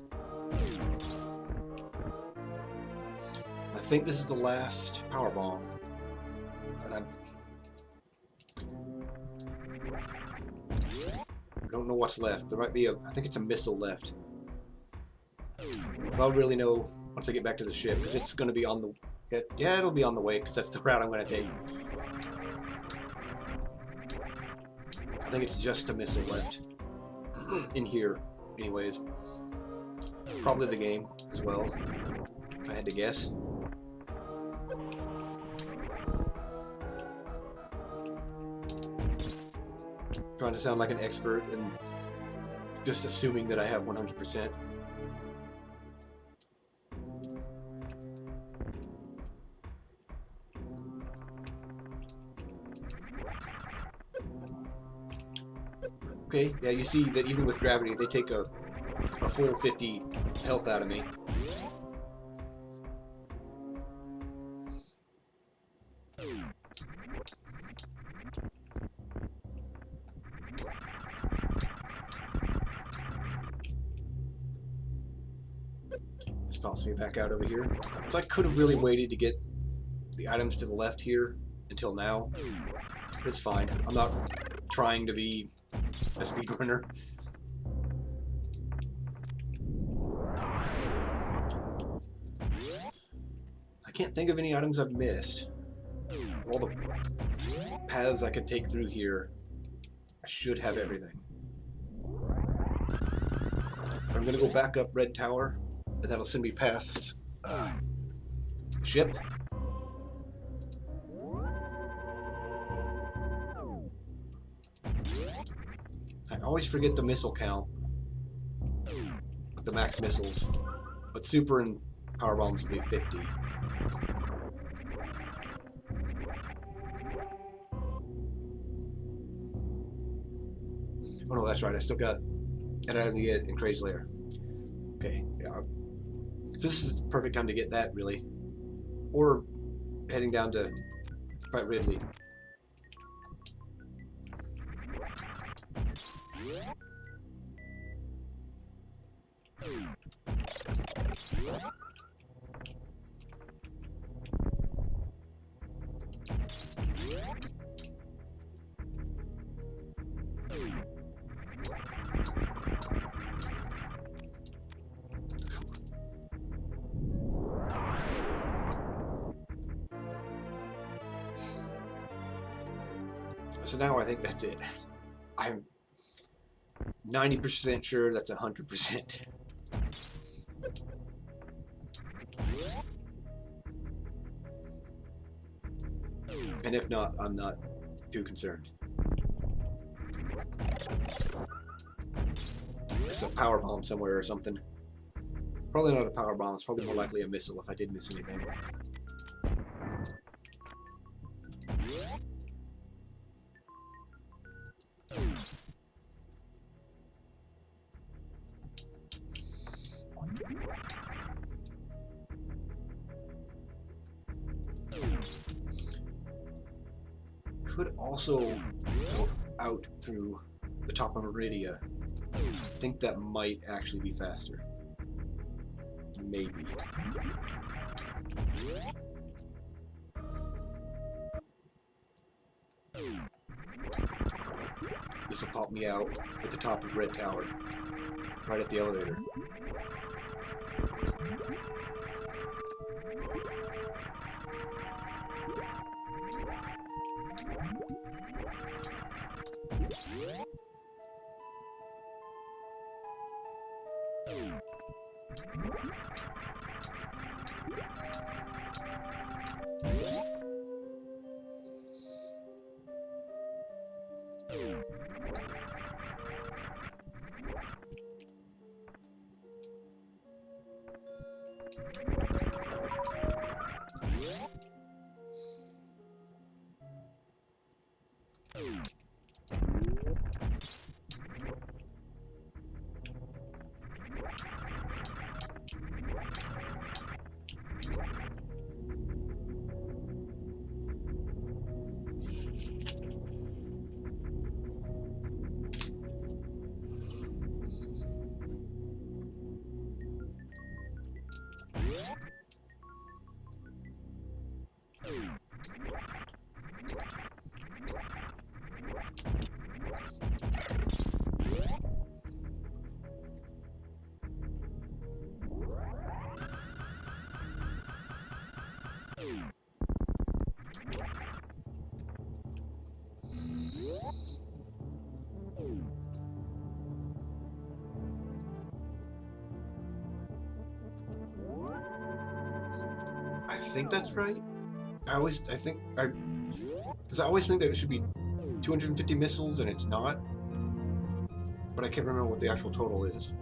I think this is the last power bomb. But I don't know what's left. There might be I think it's a missile left. I'll really know once I get back to the ship, because it's going to be on the... Yeah, it'll be on the way, because that's the route I'm going to take. I think it's just a missile left. In here, anyways. Probably the game, as well, if I had to guess. Trying to sound like an expert and just assuming that I have 100%. Okay, yeah, you see that even with gravity, they take a full 50 health out of me. This pops me back out over here. So I could have really waited to get the items to the left here until now, but it's fine. I'm not trying to be a speedrunner. I can't think of any items I've missed. All the paths I could take through here, I should have everything. I'm gonna go back up Red Tower, and that'll send me past ship. I always forget the missile count with the max missiles, but super and power bombs would be 50. Oh no, that's right. I still got an item to get in Kraid's lair. Okay, yeah. So this is the perfect time to get that, really. Or heading down to fight Ridley. So now I think that's it. I'm 90% sure that's 100%. And if not, I'm not too concerned. It's a power bomb somewhere or something. Probably not a power bomb. It's probably more likely a missile if I did miss anything. Could also go out through the top of Meridia. I think that might actually be faster. Maybe. This will pop me out at the top of Red Tower, right at the elevator. I think that's right. Because I always think that it should be 250 missiles and it's not, but I can't remember what the actual total is.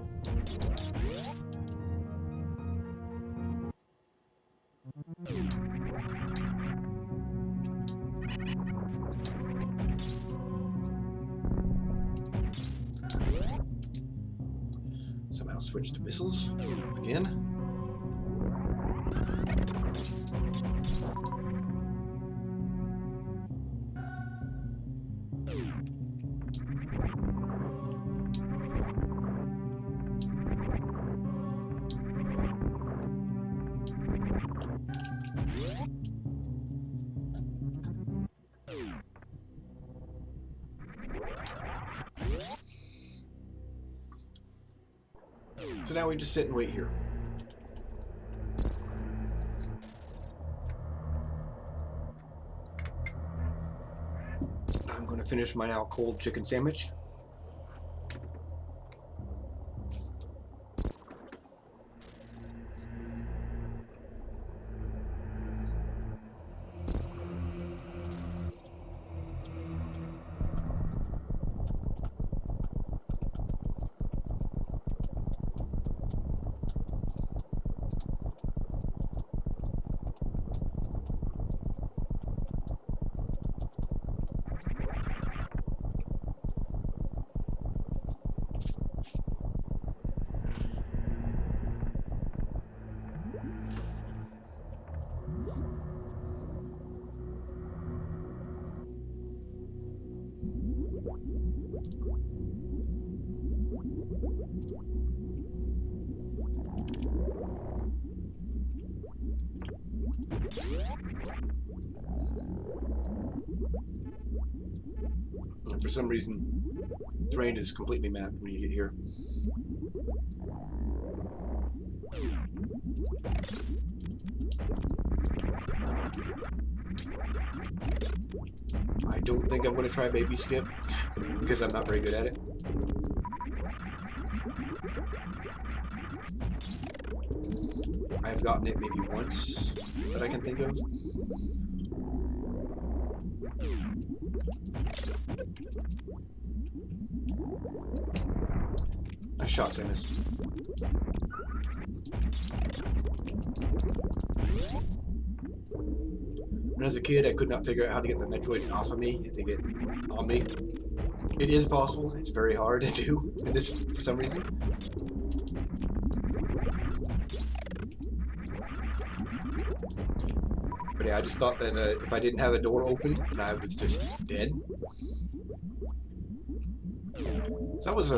Somehow switch to missiles again. So now we just sit and wait here. I'm going to finish my now cold chicken sandwich. And for some reason, terrain is completely mapped when you get here. I don't think I'm going to try baby skip because I'm not very good at it. I've gotten it maybe once that I can think of. Nice shot, Samus. When as a kid, I could not figure out how to get the Metroids off of me if they get on me. It is possible. It's very hard to do in this for some reason. But yeah, I just thought that if I didn't have a door open, then I was just dead. So I was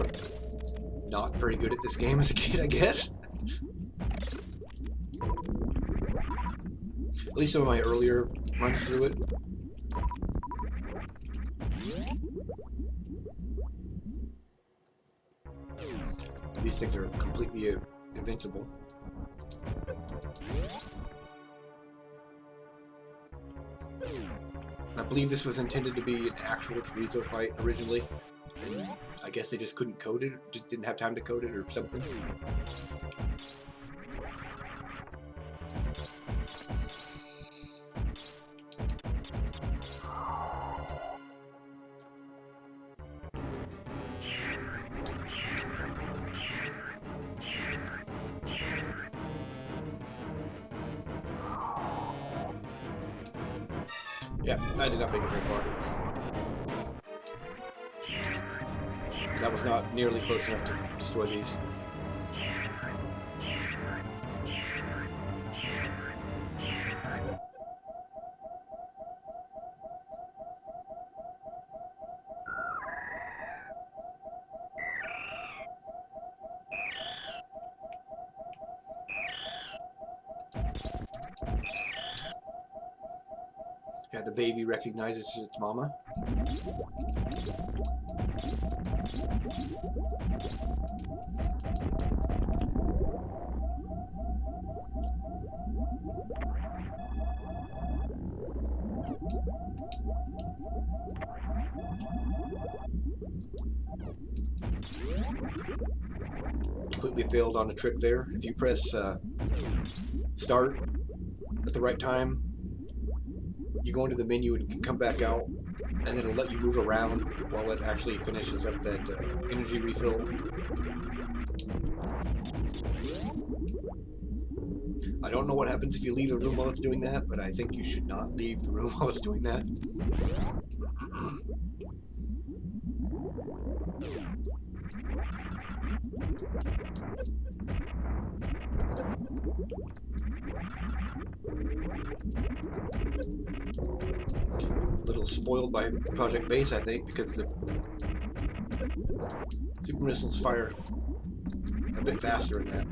not very good at this game as a kid, I guess. At least some of my earlier runs through it. These things are completely invincible. I believe this was intended to be an actual chorizo fight originally, and I guess they just couldn't code it, just didn't have time to code it or something. Yeah, I did not make it very far. That was not nearly close enough to destroy these. Yeah, the baby recognizes its mama. Completely failed on a trick there. If you press start at the right time, you go into the menu and can come back out, and it'll let you move around while it actually finishes up that energy refill. I don't know what happens if you leave the room while it's doing that, but I think you should not leave the room while it's doing that. A little spoiled by Project Base, I think, because the super missiles fire a bit faster in that.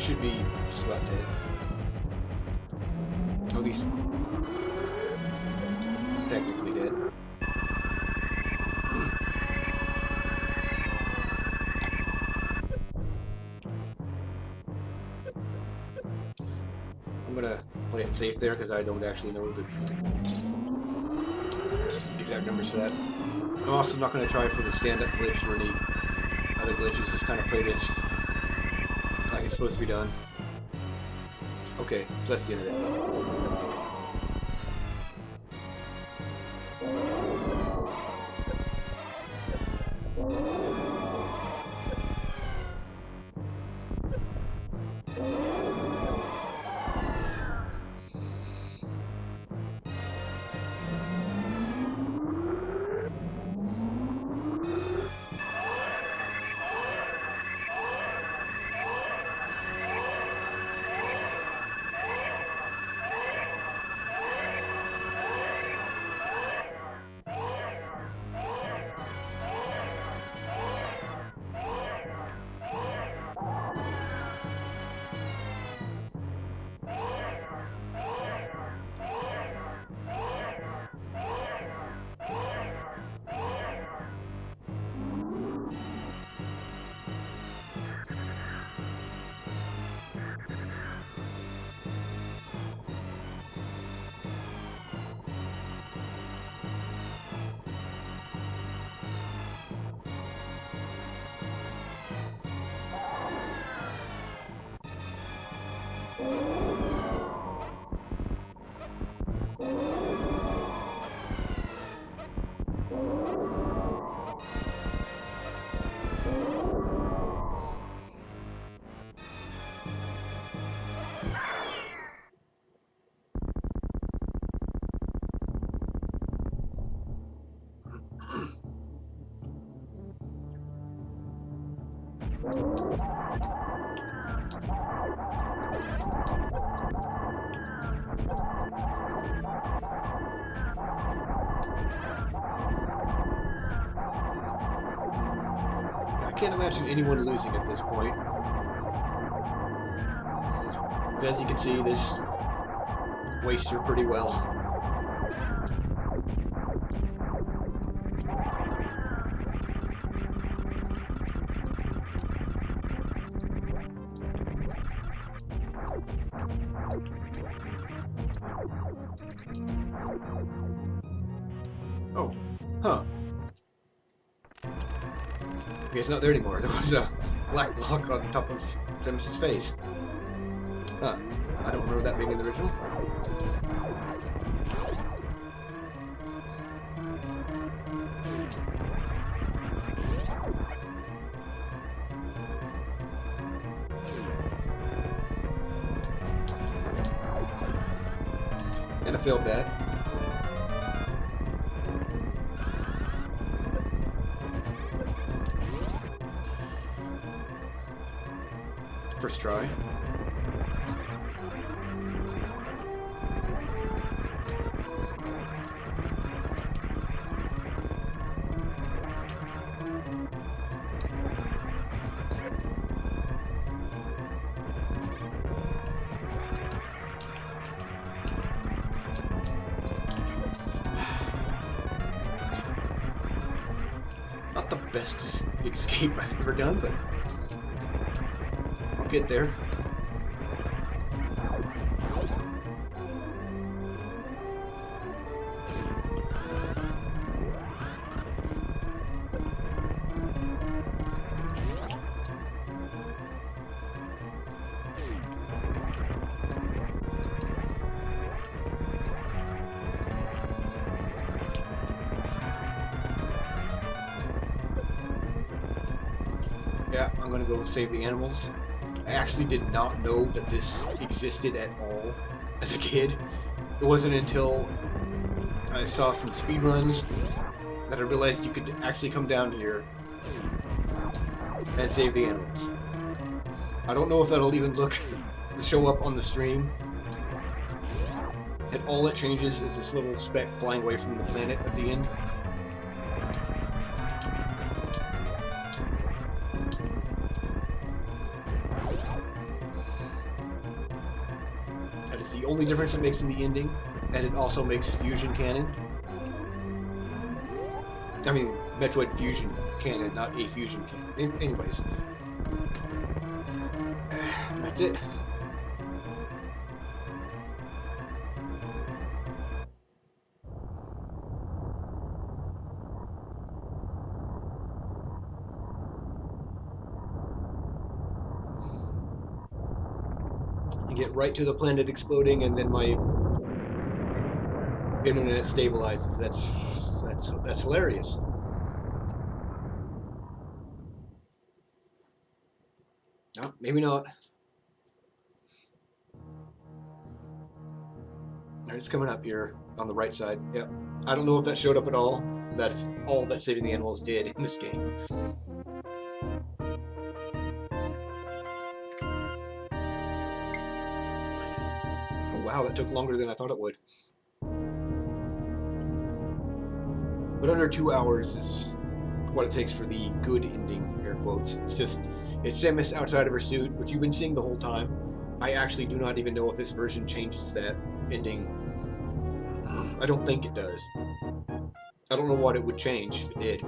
should be just about dead. At least technically dead. I'm gonna play it safe there because I don't actually know the exact numbers for that. I'm also not gonna try for the stand-up glitch or any other glitches. Just kind of play this like it's supposed to be done. Okay, so that's the end of that. I can't imagine anyone losing at this point. As you can see, this wastes her pretty well. Oh, huh. Okay, it's not there anymore. There was a black block on top of Samus' face. Huh. I don't remember that being in the original. And I failed that. First try. Not the best escape I've ever done, but I'll get there. Yeah, I'm gonna go save the animals. I actually did not know that this existed at all as a kid. It wasn't until I saw some speedruns that I realized you could actually come down here and save the animals. I don't know if that'll even show up on the stream. And all it changes is this little speck flying away from the planet at the end. It's the only difference it makes in the ending, and it also makes fusion canon. I mean, Metroid Fusion canon, not a fusion canon. Anyways, that's it. You get right to the planet exploding, and then my internet stabilizes. That's hilarious. No, maybe not. Alright, it's coming up here on the right side. Yep. I don't know if that showed up at all. That's all that Saving the Animals did in this game. Oh, wow, that took longer than I thought it would. But under 2 hours is what it takes for the good ending, air quotes. It's Samus outside of her suit, which you've been seeing the whole time. I actually do not even know if this version changes that ending. I don't think it does. I don't know what it would change if it did.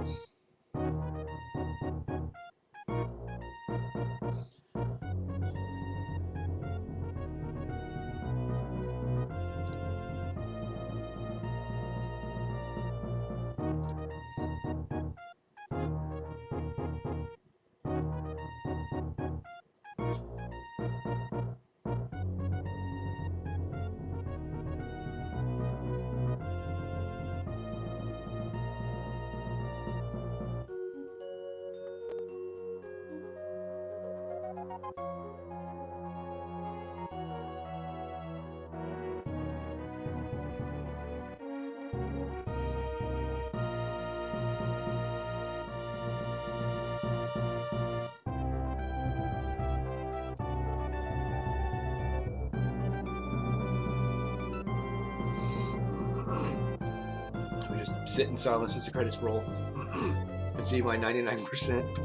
We just sit in silence as the credits roll and see my 99%.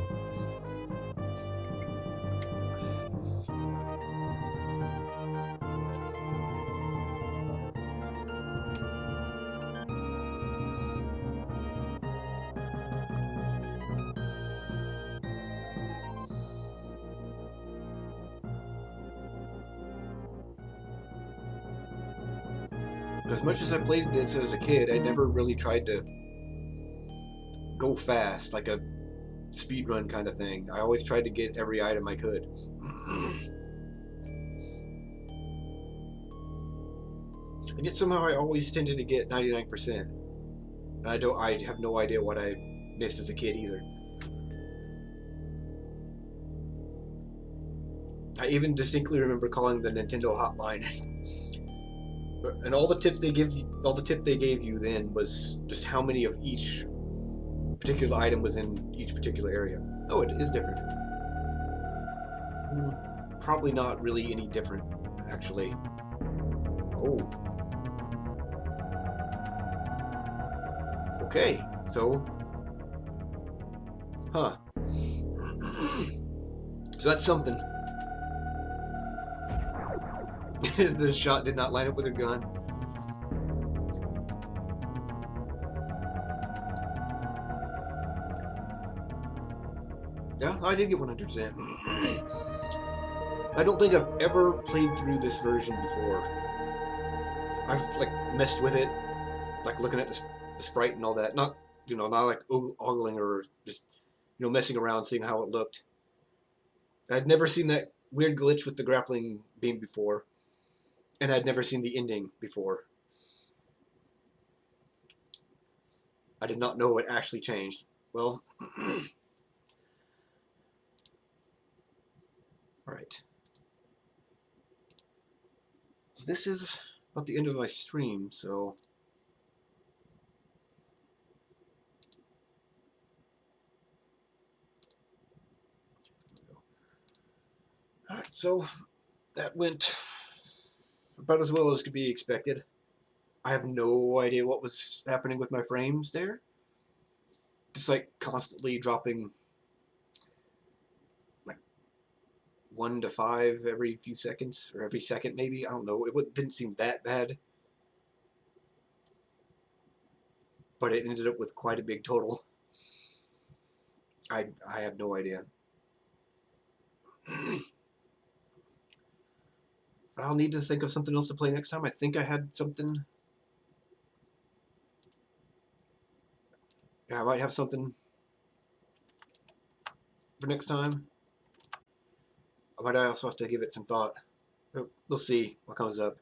As much as I played this as a kid, I never really tried to go fast, like a speedrun kind of thing. I always tried to get every item I could. And yet somehow I always tended to get 99%. And I have no idea what I missed as a kid either. I even distinctly remember calling the Nintendo hotline. And all the tip they gave you then was just how many of each particular item was in each particular area. Oh, it is different. Probably not really any different, actually. Oh. Okay, so... Huh. So that's something. The shot did not line up with her gun. Yeah, I did get 100%. I don't think I've ever played through this version before. I've like messed with it, like looking at the sprite and all that. Not not like ogling or just messing around, seeing how it looked. I'd never seen that weird glitch with the grappling beam before, and I'd never seen the ending before. I did not know it actually changed. Well, alright. So this is about the end of my stream, so... Alright, so that went about as well as could be expected. I have no idea what was happening with my frames there. Just like constantly dropping like 1 to 5 every few seconds, or every second maybe. I don't know. Didn't seem that bad, but it ended up with quite a big total. I have no idea. I'll need to think of something else to play next time. I think I had something. Yeah, I might have something for next time. I might also have to give it some thought. We'll see what comes up.